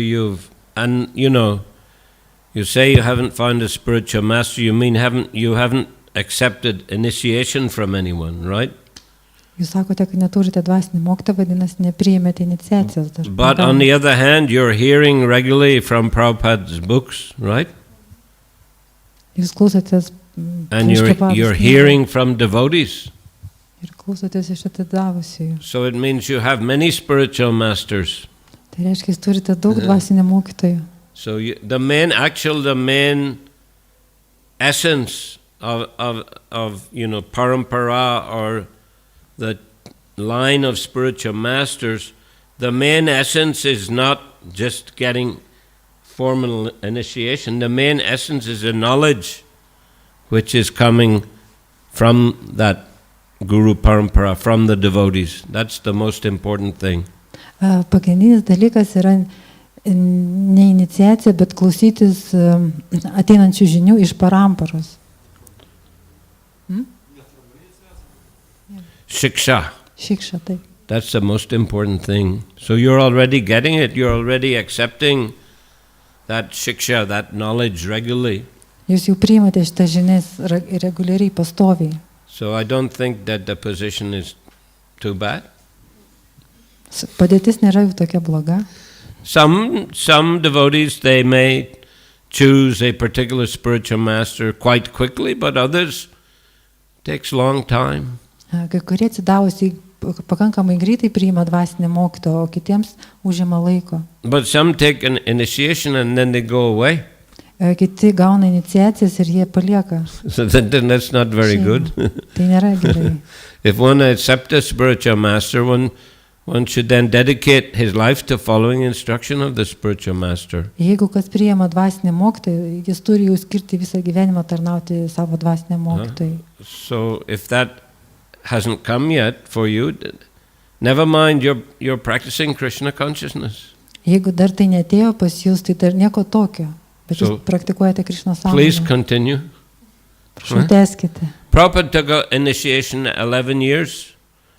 [SPEAKER 1] and you say you haven't found a spiritual master, you mean you haven't accepted initiation from anyone, right?
[SPEAKER 3] Jūs sakote, kad neturite dvasinį mokytoją, vadinasi, nepriėmėte iniciacijos dar.
[SPEAKER 1] But on the other hand, you're hearing regularly from Prabhupada's books, right?
[SPEAKER 3] Jūs klausotės
[SPEAKER 1] And
[SPEAKER 3] iš Prabhupados
[SPEAKER 1] you're
[SPEAKER 3] knygų
[SPEAKER 1] hearing from devotees.
[SPEAKER 3] ir klausotės iš atidavusiųjų.
[SPEAKER 1] So it means you have many spiritual masters.
[SPEAKER 3] Tai reiškia, jūs turite daug dvasinio mokytojų.
[SPEAKER 1] So the main essence of parampara or the line of spiritual masters, the main essence is not just getting formal initiation. The main essence is a knowledge which is coming from that guru parampara, from the devotees. That's the most important thing.
[SPEAKER 3] Pagrindinis dalykas yra ne iniciacija, bet klausytis ateinančių žinių iš paramparos.
[SPEAKER 1] Shiksha.
[SPEAKER 3] Šikša, taip.
[SPEAKER 1] That's the most important thing. So you're already getting it. You're already accepting that shiksha, that knowledge regularly.
[SPEAKER 3] Jūs jau priimate šitą žinias reguliariai, pastoviai.
[SPEAKER 1] So I don't think that the position is too bad.
[SPEAKER 3] Padėtis nėra jau tokia bloga.
[SPEAKER 1] Some devotees, they may choose a particular spiritual master quite quickly, but others takes long time.
[SPEAKER 3] Kai kurie atsidavusiai pakankamai greitai priima dvasinį mokytoją, o kitiems užima laiko.
[SPEAKER 1] But some take an initiation and then they go away.
[SPEAKER 3] Kiti gauna iniciacijas ir jie palieka.
[SPEAKER 1] So then that's not very good.
[SPEAKER 3] Tai nėra gerai.
[SPEAKER 1] If one accepts a spiritual master, one should then dedicate his life to following instruction of the spiritual master.
[SPEAKER 3] Jeigu kas priima dvasinį mokytoją, jis turi jau skirti visą gyvenimą tarnauti savo dvasinį mokytojai.
[SPEAKER 1] So if that hasn't come yet for you, never mind, you're practicing Krishna consciousness.
[SPEAKER 3] Jeigu dar tai neatėjo pas jūs, tai dar nieko tokio, bet jūs praktikuojate Krišnos
[SPEAKER 1] Please
[SPEAKER 3] sąmonę.
[SPEAKER 1] continue.
[SPEAKER 3] Prašau, tęskite.
[SPEAKER 1] Prabhupada took initiation 11 years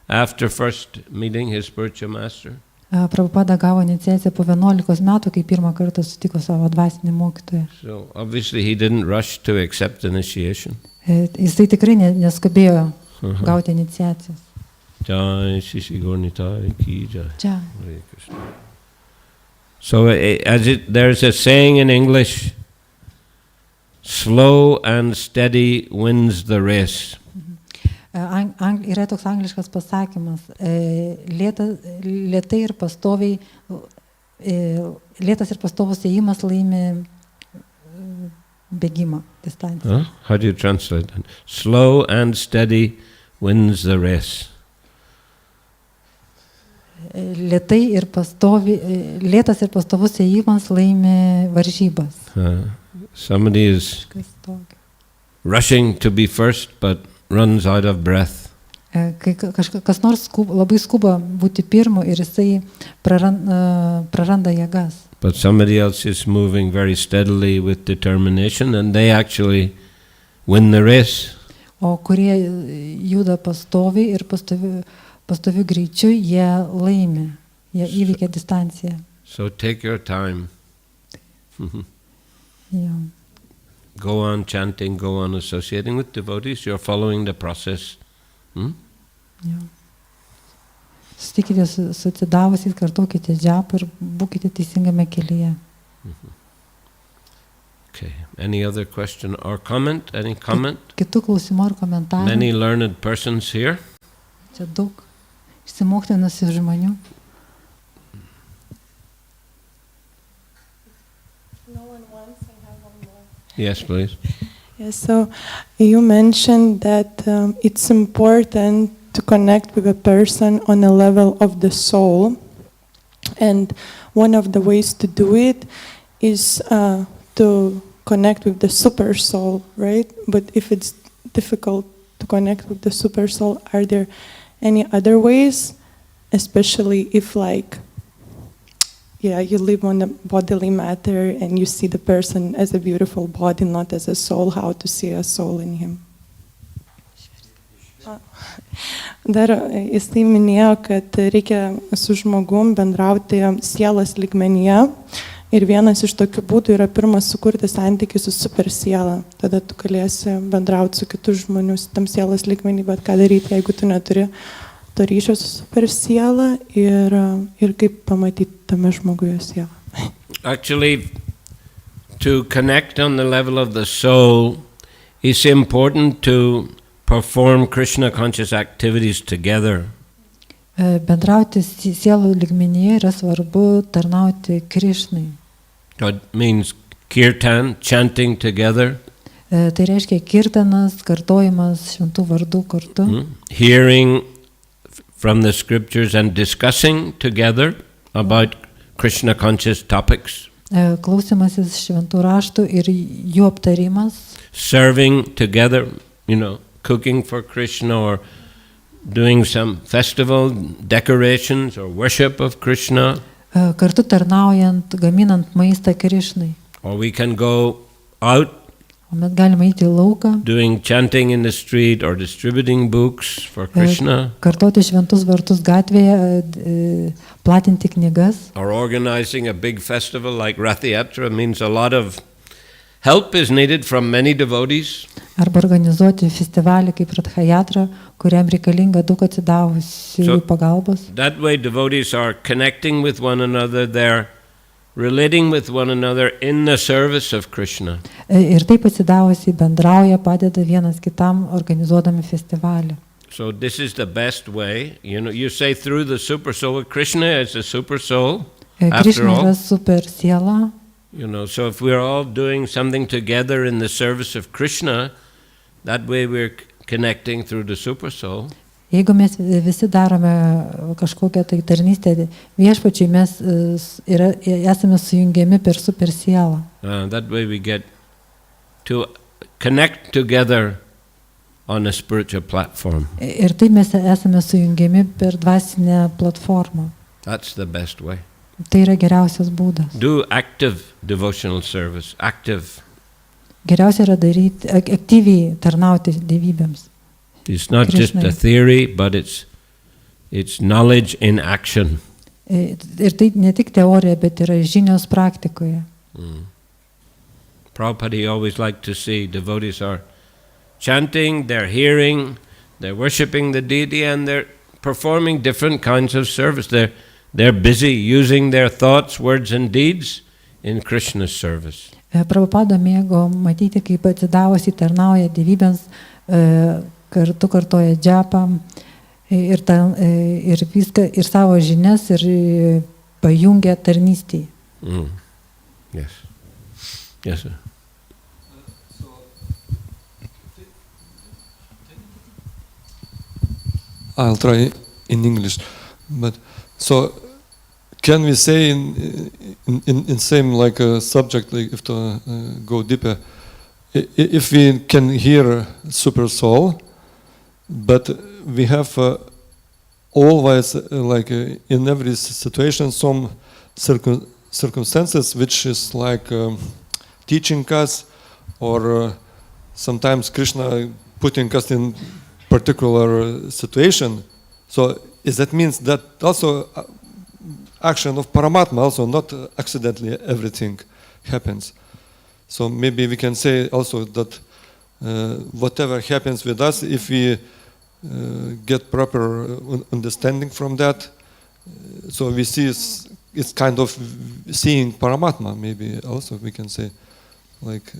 [SPEAKER 1] after first meeting his spiritual master.
[SPEAKER 3] Prabhupada gavo iniciaciją po 11 metų, kai pirmą kartą sutiko savo dvasinį mokytoją.
[SPEAKER 1] So obviously he didn't rush to accept initiation.
[SPEAKER 3] Jisai tikrai neskubėjo gauti iniciacijas.
[SPEAKER 1] Jai Shri Gaurnitai ki jai.
[SPEAKER 3] Čia.
[SPEAKER 1] Hare Krishna. So there's a saying in English, slow and steady wins the race.
[SPEAKER 3] Yra toks angliškas pasakymas, lėtai ir pastoviai, lėtas ir pastovus ėjimas laimi bėgimą, distanciją.
[SPEAKER 1] How do you translate that? Slow and steady wins the race.
[SPEAKER 3] Lėtas ir pastovus ėjimas laimi varžybas.
[SPEAKER 1] Somebody is rushing to be first, but runs out of breath.
[SPEAKER 3] Kai kas nors labai skuba būti pirmu ir jisai praranda jėgas.
[SPEAKER 1] But somebody else is moving very steadily with determination and they actually win the race.
[SPEAKER 3] O kurie juda pastoviai ir pastoviu greičiu, jie laimi, jie įveikia distanciją.
[SPEAKER 1] So take your time. Go on chanting, go on associating with devotees, you're following the process.
[SPEAKER 3] Susitikite su atsidavusiais, kartokite džapą ir būkite teisingame kelyje.
[SPEAKER 1] Okay. Any other question or comment? Any comment?
[SPEAKER 3] Kitų klausimų ar komentarų?
[SPEAKER 1] Many learned persons here.
[SPEAKER 3] Čia daug išsimokslinusių žmonių.
[SPEAKER 6] No one wants, I have one more.
[SPEAKER 1] Yes, please.
[SPEAKER 6] Yes, so you mentioned that it's important to connect with a person on a level of the soul, and one of the ways to do it is to connect with the super soul, right? But if it's difficult to connect with the super soul, are there any other ways especially if you live on a bodily matter and you see the person as a beautiful body, not as a soul, how to see a soul in him. Dar jisai minėjo, kad reikia su žmogum bendrauti sielos lygmenyje ir vienas iš tokių būdų yra pirmas sukurti santykį su super siela. Tada tu galėsi bendrauti su kitų žmonių tam sielos lygmenį, bet ką daryti, jeigu tu neturi to ryšio su super siela ir kaip pamatyti tame žmoguje sielą.
[SPEAKER 1] Actually, to connect on the level of the soul, it's important to perform Krishna conscious activities together.
[SPEAKER 3] Bendrauti sielų lygmenyje yra svarbu tarnauti Krišnai.
[SPEAKER 1] That means kirtan, chanting together.
[SPEAKER 3] Tai reiškia kirtanas, kartojimas šventų vardų kartu.
[SPEAKER 1] Hearing from the scriptures and discussing together about Krishna conscious topics.
[SPEAKER 3] Klausimasis šventų raštų ir jų aptarimas.
[SPEAKER 1] Serving together, cooking for Krishna or doing some festival decorations or worship of Krishna.
[SPEAKER 3] Kartu tarnaujant, gaminant maistą Krišnai.
[SPEAKER 1] Or we can go out
[SPEAKER 3] O mes galime eiti į lauką.
[SPEAKER 1] Doing chanting in the street or distributing books for Krishna.
[SPEAKER 3] Kartoti šventus vartus gatvėje, platinti knygas.
[SPEAKER 1] Or organizing a big festival like Rath Yatra means a lot of help is needed from many devotees.
[SPEAKER 3] Arba organizuoti festivalį kaip Rath Yatra, kuriam reikalinga daug atsidavusių pagalbos.
[SPEAKER 1] That way devotees are connecting with one another, they're relating with one another in the service of Krishna.
[SPEAKER 3] Ir taip atsidavusiai bendrauja, padeda vienas kitam organizuodami festivalį.
[SPEAKER 1] So this is the best way. You say through the super soul. Krishna is a super soul.
[SPEAKER 3] Krishna yra super siela.
[SPEAKER 1] So if we're all doing something together in the service of Krishna, that way we're connecting through the super soul.
[SPEAKER 3] Jeigu mes visi darome kažkokią tai tarnystę viešpačiui, mes esame sujungiami per super sielą.
[SPEAKER 1] That way we get to connect together on a spiritual platform.
[SPEAKER 3] Ir taip mes esame sujungiami per dvasinę platformą.
[SPEAKER 1] That's the best way.
[SPEAKER 3] Tai yra geriausias būdas.
[SPEAKER 1] Do active devotional service, active.
[SPEAKER 3] Geriausia yra daryti, aktyviai tarnauti dievybėms.
[SPEAKER 1] It's not just a theory, but it's knowledge in action.
[SPEAKER 3] Ir tai ne tik teorija, bet yra žinios praktikoje.
[SPEAKER 1] Prabhupada always liked to see devotees are chanting, they're hearing, they're worshipping the deity, and they're performing different kinds of service. They're busy using their thoughts, words, and deeds in Krishna's service.
[SPEAKER 3] Prabhupada mėgo matyti, kaip atsidavusiai tarnauja dievybėms, kartu kartoja džapą ir viską, ir savo žinias, ir pajungia tarnystėje.
[SPEAKER 1] Yes. Yes, sir.
[SPEAKER 7] I'll try in English, but so can we say in same like a subject, like if to go deeper, if we can hear super soul, but we have always like in every situation some circumstances which is like teaching us, or sometimes Krishna putting us in particular situation. So is that means that also action of Paramatma, also not accidentally everything happens. So maybe we can say also that whatever happens with us, if we get proper understanding from that, so we see it's kind of seeing Paramatma. Maybe also we can say like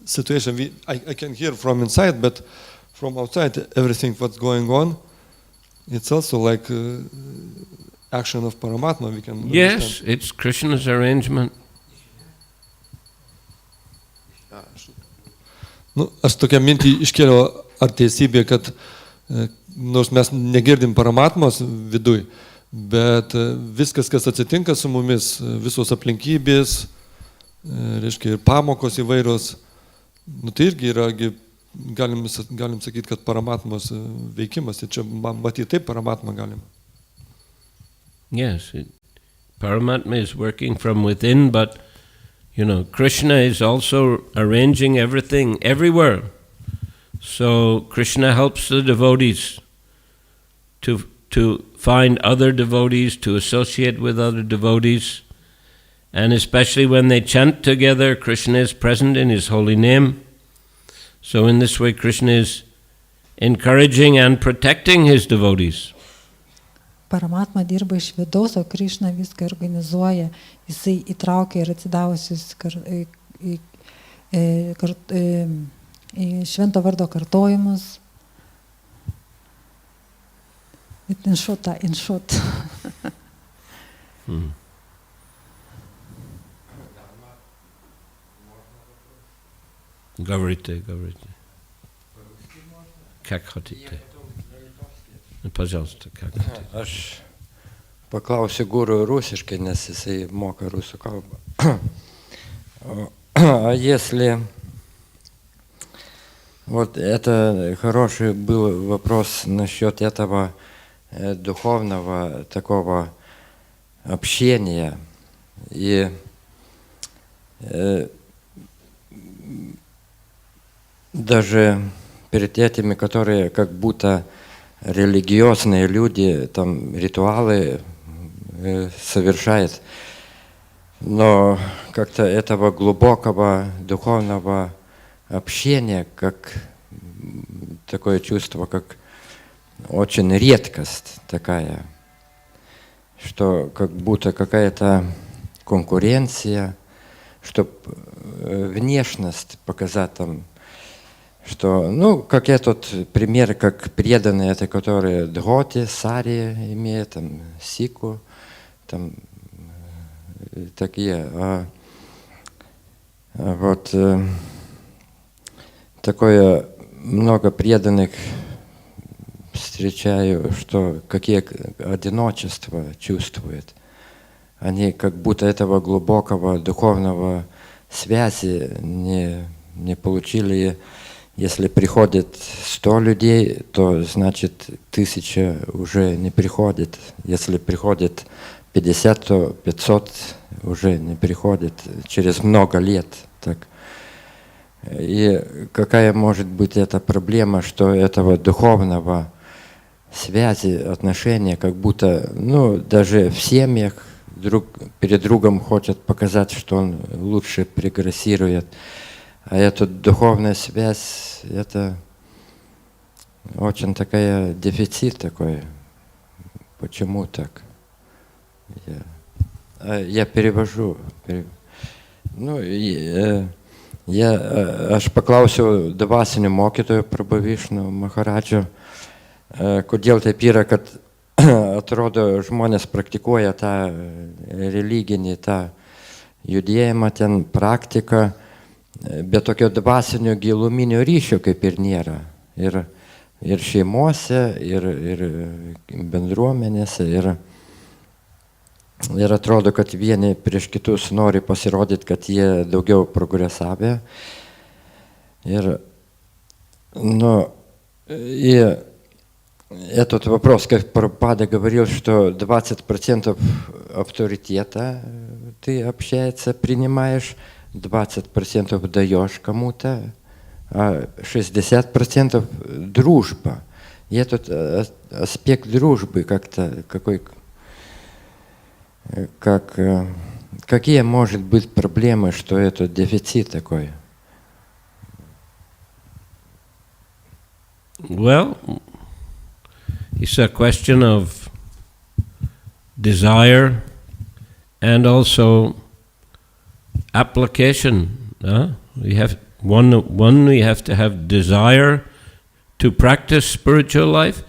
[SPEAKER 7] situation. I can hear from inside, but from outside everything what's going on, it's also like action of Paramatma. We can
[SPEAKER 1] Yes,
[SPEAKER 7] understand.
[SPEAKER 1] it's Krishna's arrangement.
[SPEAKER 7] Aš tokią mintį iškėliau, ar teisybė, kad nors mes negirdim Paramatmos viduj, bet viskas, kas atsitinka su mumis, visos aplinkybės, reiškia ir pamokos įvairios, tai irgi yra, galim sakyti, kad Paramatmos veikimas, ir čia matyti taip Paramatmą galim.
[SPEAKER 1] Yes, Paramatma is working from within, but Krishna is also arranging everything everywhere. So Krishna helps the devotees to find other devotees, to associate with other devotees, and especially when they chant together, Krishna is present in his holy name. So in this way, Krishna is encouraging and protecting his devotees.
[SPEAKER 3] Paramatma dirba iš vidaus, o Krišna viską organizuoja. Jisai įtraukia ir atsidavusius į švento vardo kartojimus. In short.
[SPEAKER 1] Говорите. Как хотите. Пожалуйста, как хотите.
[SPEAKER 8] Aš paklausiu guru rusiškai, nes jisai moka rusų kalbą. А если... Вот это хороший был вопрос насчет этого духовного такого общения. И даже перед этими, которые как будто религиозные люди, там ритуалы совершают, но как-то этого глубокого духовного общения, как такое чувство, как очень редкость такая, что как будто какая-то конкуренция, чтобы внешность показать там, что, как этот пример, как преданные, это которые дхоти, сари имеют, там, сику, там, такие, вот такое много преданных встречаю, что какие одиночества чувствуют. Они как будто этого глубокого духовного связи не получили. Если приходит 100 людей, то значит 1000 уже не приходит. Если приходит 50, то 500 уже не приходит через много лет. Так. И какая может быть эта проблема, что этого духовного связи, отношения, как будто, даже в семьях друг перед другом хочет показать, что он лучше прогрессирует. А эта духовная связь, это очень такая дефицит такой. Почему так? Я перевожу. Я аж paklausiau dvasinių mokytojų Prabhavišnu Maharadžio, kodėl taip yra, kad atrodo žmonės praktikuoja tą religinį, tą judėjimą, ten praktiką, bet tokio dvasinio giluminio ryšio kaip ir nėra. Ir šeimose, ir bendruomenėse, ir atrodo, kad vieni prieš kitus nori pasirodyti, kad jie daugiau прогрессаве. И этот вопрос, как Прабхупада говорил, что 20% авторитета ты общаешься, принимаешь, 20% даешь кому-то, а 60% дружба. И этот аспект дружбы как-то, какие может быть проблемы, что это дефицит такой?
[SPEAKER 1] Well, it's a question of desire and also application. We have we have to have desire to practice spiritual life,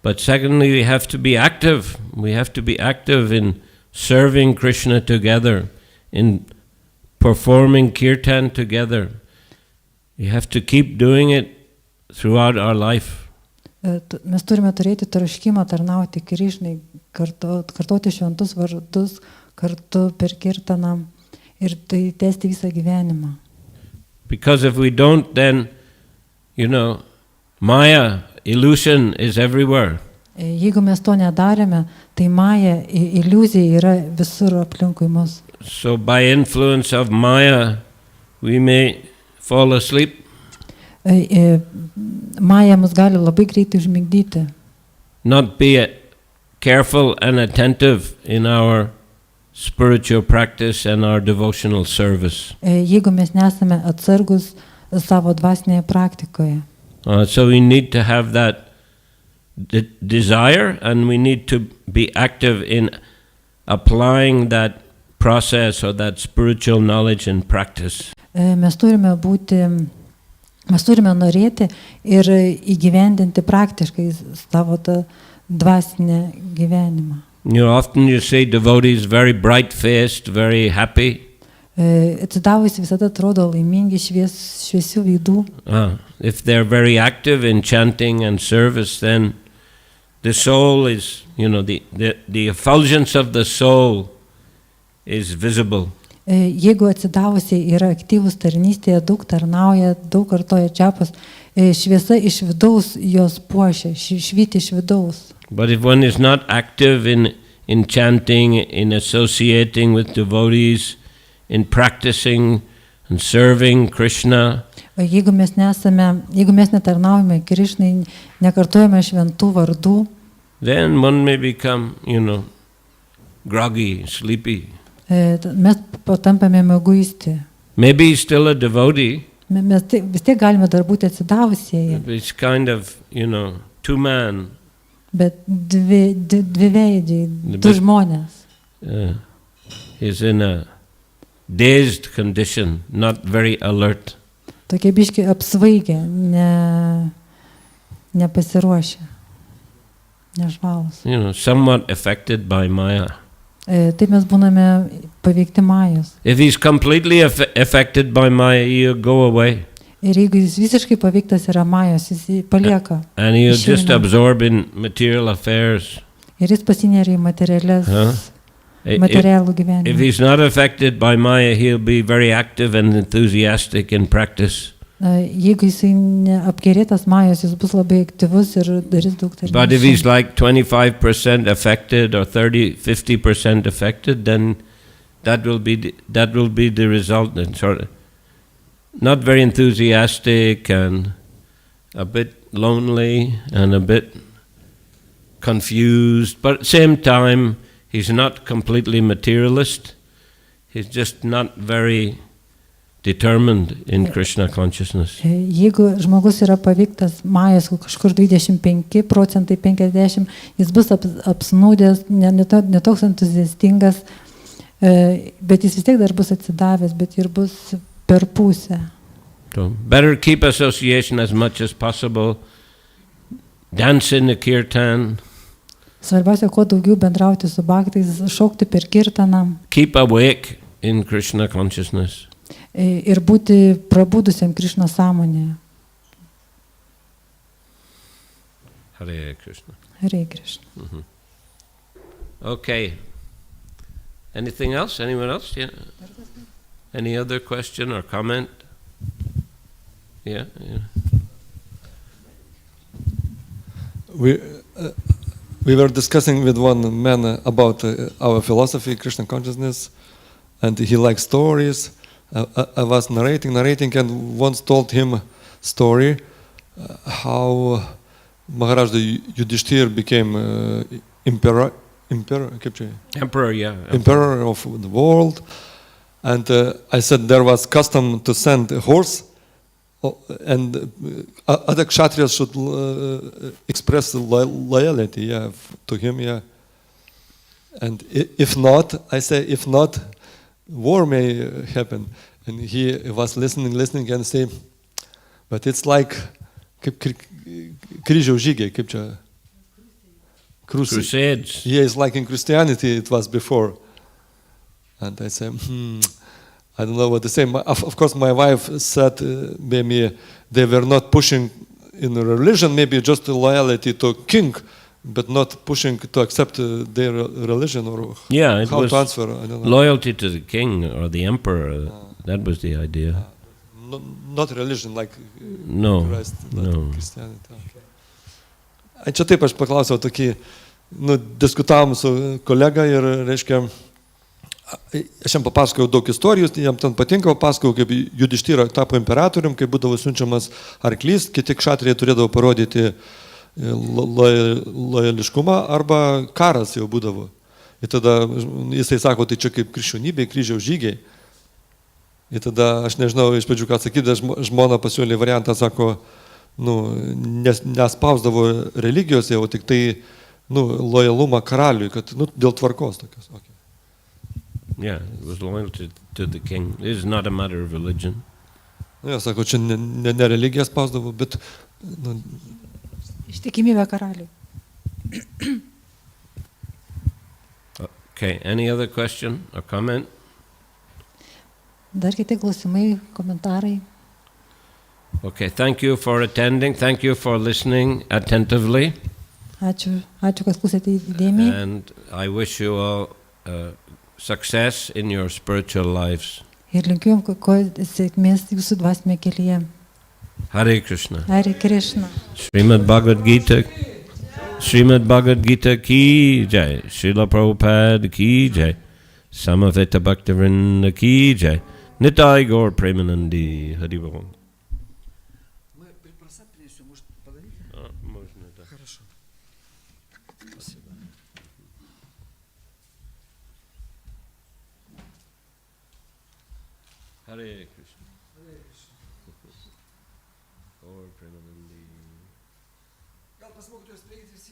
[SPEAKER 1] but secondly, we have to be active. We have to be active in serving Krishna together, in performing kirtan together. We have to keep doing it throughout our life.
[SPEAKER 3] Mes turime turėti troškimą tarnauti Krišnai, kartoti šventus vardus kartu per kirtaną ir tai tęsti visą gyvenimą.
[SPEAKER 1] Because if we don't, then, Maya, illusion is everywhere.
[SPEAKER 3] Jeigu mes to nedarėme, tai Maya iliuzija yra visur aplinkui mus.
[SPEAKER 1] So by influence of Maya, we may fall asleep.
[SPEAKER 3] Maya mus gali labai greitai užmigdyti.
[SPEAKER 1] Not be careful and attentive in our spiritual practice and our devotional service.
[SPEAKER 3] Jeigu mes nesame atsargus savo dvasinėje praktikoje.
[SPEAKER 1] So we need to have that desire, and we need to be active in applying that process or that spiritual knowledge and practice.
[SPEAKER 3] Mes turime norėti ir įgyvendinti praktiškai savo tą dvasinę gyvenimą.
[SPEAKER 1] Often you see devotees very bright-faced, very happy.
[SPEAKER 3] Atsidavusi visada atrodo laimingi, šviesių veidų.
[SPEAKER 1] If they're very active in chanting and service, then the soul is, the effulgence of the soul is visible.
[SPEAKER 3] Jeigu atsidavusiai yra aktyvus tarnystėje, daug tarnauja, daug kartoja čiapas, šviesa iš vidaus jos puošia, švyti iš vidaus.
[SPEAKER 1] But if one is not active in chanting, in associating with devotees, in practicing and serving Krishna,
[SPEAKER 3] jeigu mes netarnaujame Krišnai, nekartojame šventų vardų,
[SPEAKER 1] then one may become, groggy, sleepy.
[SPEAKER 3] Mes patampame mieguisti.
[SPEAKER 1] Maybe he's still a devotee.
[SPEAKER 3] Mes vis tiek galime dar būti atsidavusieji.
[SPEAKER 1] It's kind of, two-man.
[SPEAKER 3] Bet dviveidžiai, du žmonės.
[SPEAKER 1] He's in a dazed condition, not very alert.
[SPEAKER 3] Tokie biški apsvaigę, nepasiruošę, nežvalūs.
[SPEAKER 1] Somewhat affected by Maya.
[SPEAKER 3] Taip mes būname paveikti Majos.
[SPEAKER 1] If he's completely affected by Maya, he'll go away.
[SPEAKER 3] Ir jeigu jis visiškai paveiktas yra Majos, jis palieka.
[SPEAKER 1] And he'll just absorb in material affairs.
[SPEAKER 3] Ir jis pasineria į materialų gyvenimą.
[SPEAKER 1] If he's not affected by Maya, he'll be very active and enthusiastic in practice.
[SPEAKER 3] Jeigu jis neapkerėtas Majos, jis bus labai aktyvus ir darys daug tarnystės.
[SPEAKER 1] But if he's like 25% affected or 50% affected, then that will be the result. And sort of not very enthusiastic and a bit lonely and a bit confused, but at the same time he's not completely materialist. He's just not very determined in Krishna consciousness.
[SPEAKER 3] Jeigu žmogus yra paveiktas Majos kažkur 25%, 50%, jis bus apsnūdęs, netoks entuziastingas, bet jis vis tiek dar bus atsidavęs, bet ir bus per pusę.
[SPEAKER 1] So better keep association as much as possible. Dance in the kirtan.
[SPEAKER 3] Svarbiausia, kuo daugiau bendrauti su bhaktais, šokti per kirtaną.
[SPEAKER 1] Keep awake in Krishna consciousness.
[SPEAKER 3] Ir būti prabudusiam Krišnos sąmonėje.
[SPEAKER 1] Hare Krishna.
[SPEAKER 3] Hare Krishna.
[SPEAKER 1] Mm-hmm. Okay. Anything else? Anyone else? Yeah. Any other question or comment? Yeah.
[SPEAKER 7] We were discussing with one man about our philosophy, Krishna consciousness, and he likes stories. I was narrating, and once told him a story how Maharaj Yudhishthir became emperor,
[SPEAKER 1] yeah.
[SPEAKER 7] Emperor of the world. And I said there was custom to send a horse, and other kshatriyas should express loyalty, to him, And if not, I say, if not, war may happen. And he was listening and say, but it's like kryžiaus žygiai, kaip čia?
[SPEAKER 1] Crusades.
[SPEAKER 7] Yeah, it's like in Christianity it was before. And I say, I don't know what to say. Of course, my wife said, maybe they were not pushing in religion, maybe just loyalty to king, but not pushing to accept their religion or how to answer. I don't know.
[SPEAKER 1] Loyalty to the king or the emperor. That was the idea.
[SPEAKER 7] Not religion like
[SPEAKER 1] No,
[SPEAKER 7] Christ, like
[SPEAKER 1] no.
[SPEAKER 7] Christianity. Okay. Čia taip aš paklausiau tokį, diskutavom su kolega ir, reiškia, aš jam papasakojau daug istorijų, jam ten patinka, papasakojau, kaip Judištyra tapo imperatorium, kai būdavo siunčiamas arklys, kiti kšatriai turėdavo parodyti lojališkumą arba karas jau būdavo. Ir tada jisai sako, tai čia kaip krikščionybė, kryžiaus žygiai. Ir tada aš nežinau iš pradžių ką sakyti, žmona pasiūlė variantą, sako, nespausdavo religijose, o tik tai lojalumą karaliui, kad dėl tvarkos tokios. Okay.
[SPEAKER 1] Yeah, it was loyal to the king. It is not a matter of religion.
[SPEAKER 7] Ja, sako, čia ne religiją spausdavo, bet...
[SPEAKER 3] Ištikimybė karaliui.
[SPEAKER 1] Okay, any other question or comment?
[SPEAKER 3] Dar kiti klausimai, komentarai.
[SPEAKER 1] Okay, thank you for attending. Thank you for listening attentively.
[SPEAKER 3] Ačiū, kad klausėte įdėmiai.
[SPEAKER 1] And I wish you all success in your spiritual lives.
[SPEAKER 3] Ir linkiu jums kuo sėkmės jūsų dvasinėme kelyje.
[SPEAKER 1] Hare Krishna.
[SPEAKER 3] Hare Krishna.
[SPEAKER 1] Srimad-bhagavatam ki jai. Srila Prabhupada ki jai. Samaveta Bhaktivinoda ki jai. Nitai Gaur Premanandi. Hari Bol.
[SPEAKER 2] Мы просад принесем, может подарить?
[SPEAKER 1] Можно, да.
[SPEAKER 2] Хорошо. Спасибо.
[SPEAKER 1] Hare Krishna. Gaur Premanandi.
[SPEAKER 2] Gal pas mokytojus prieiti visi.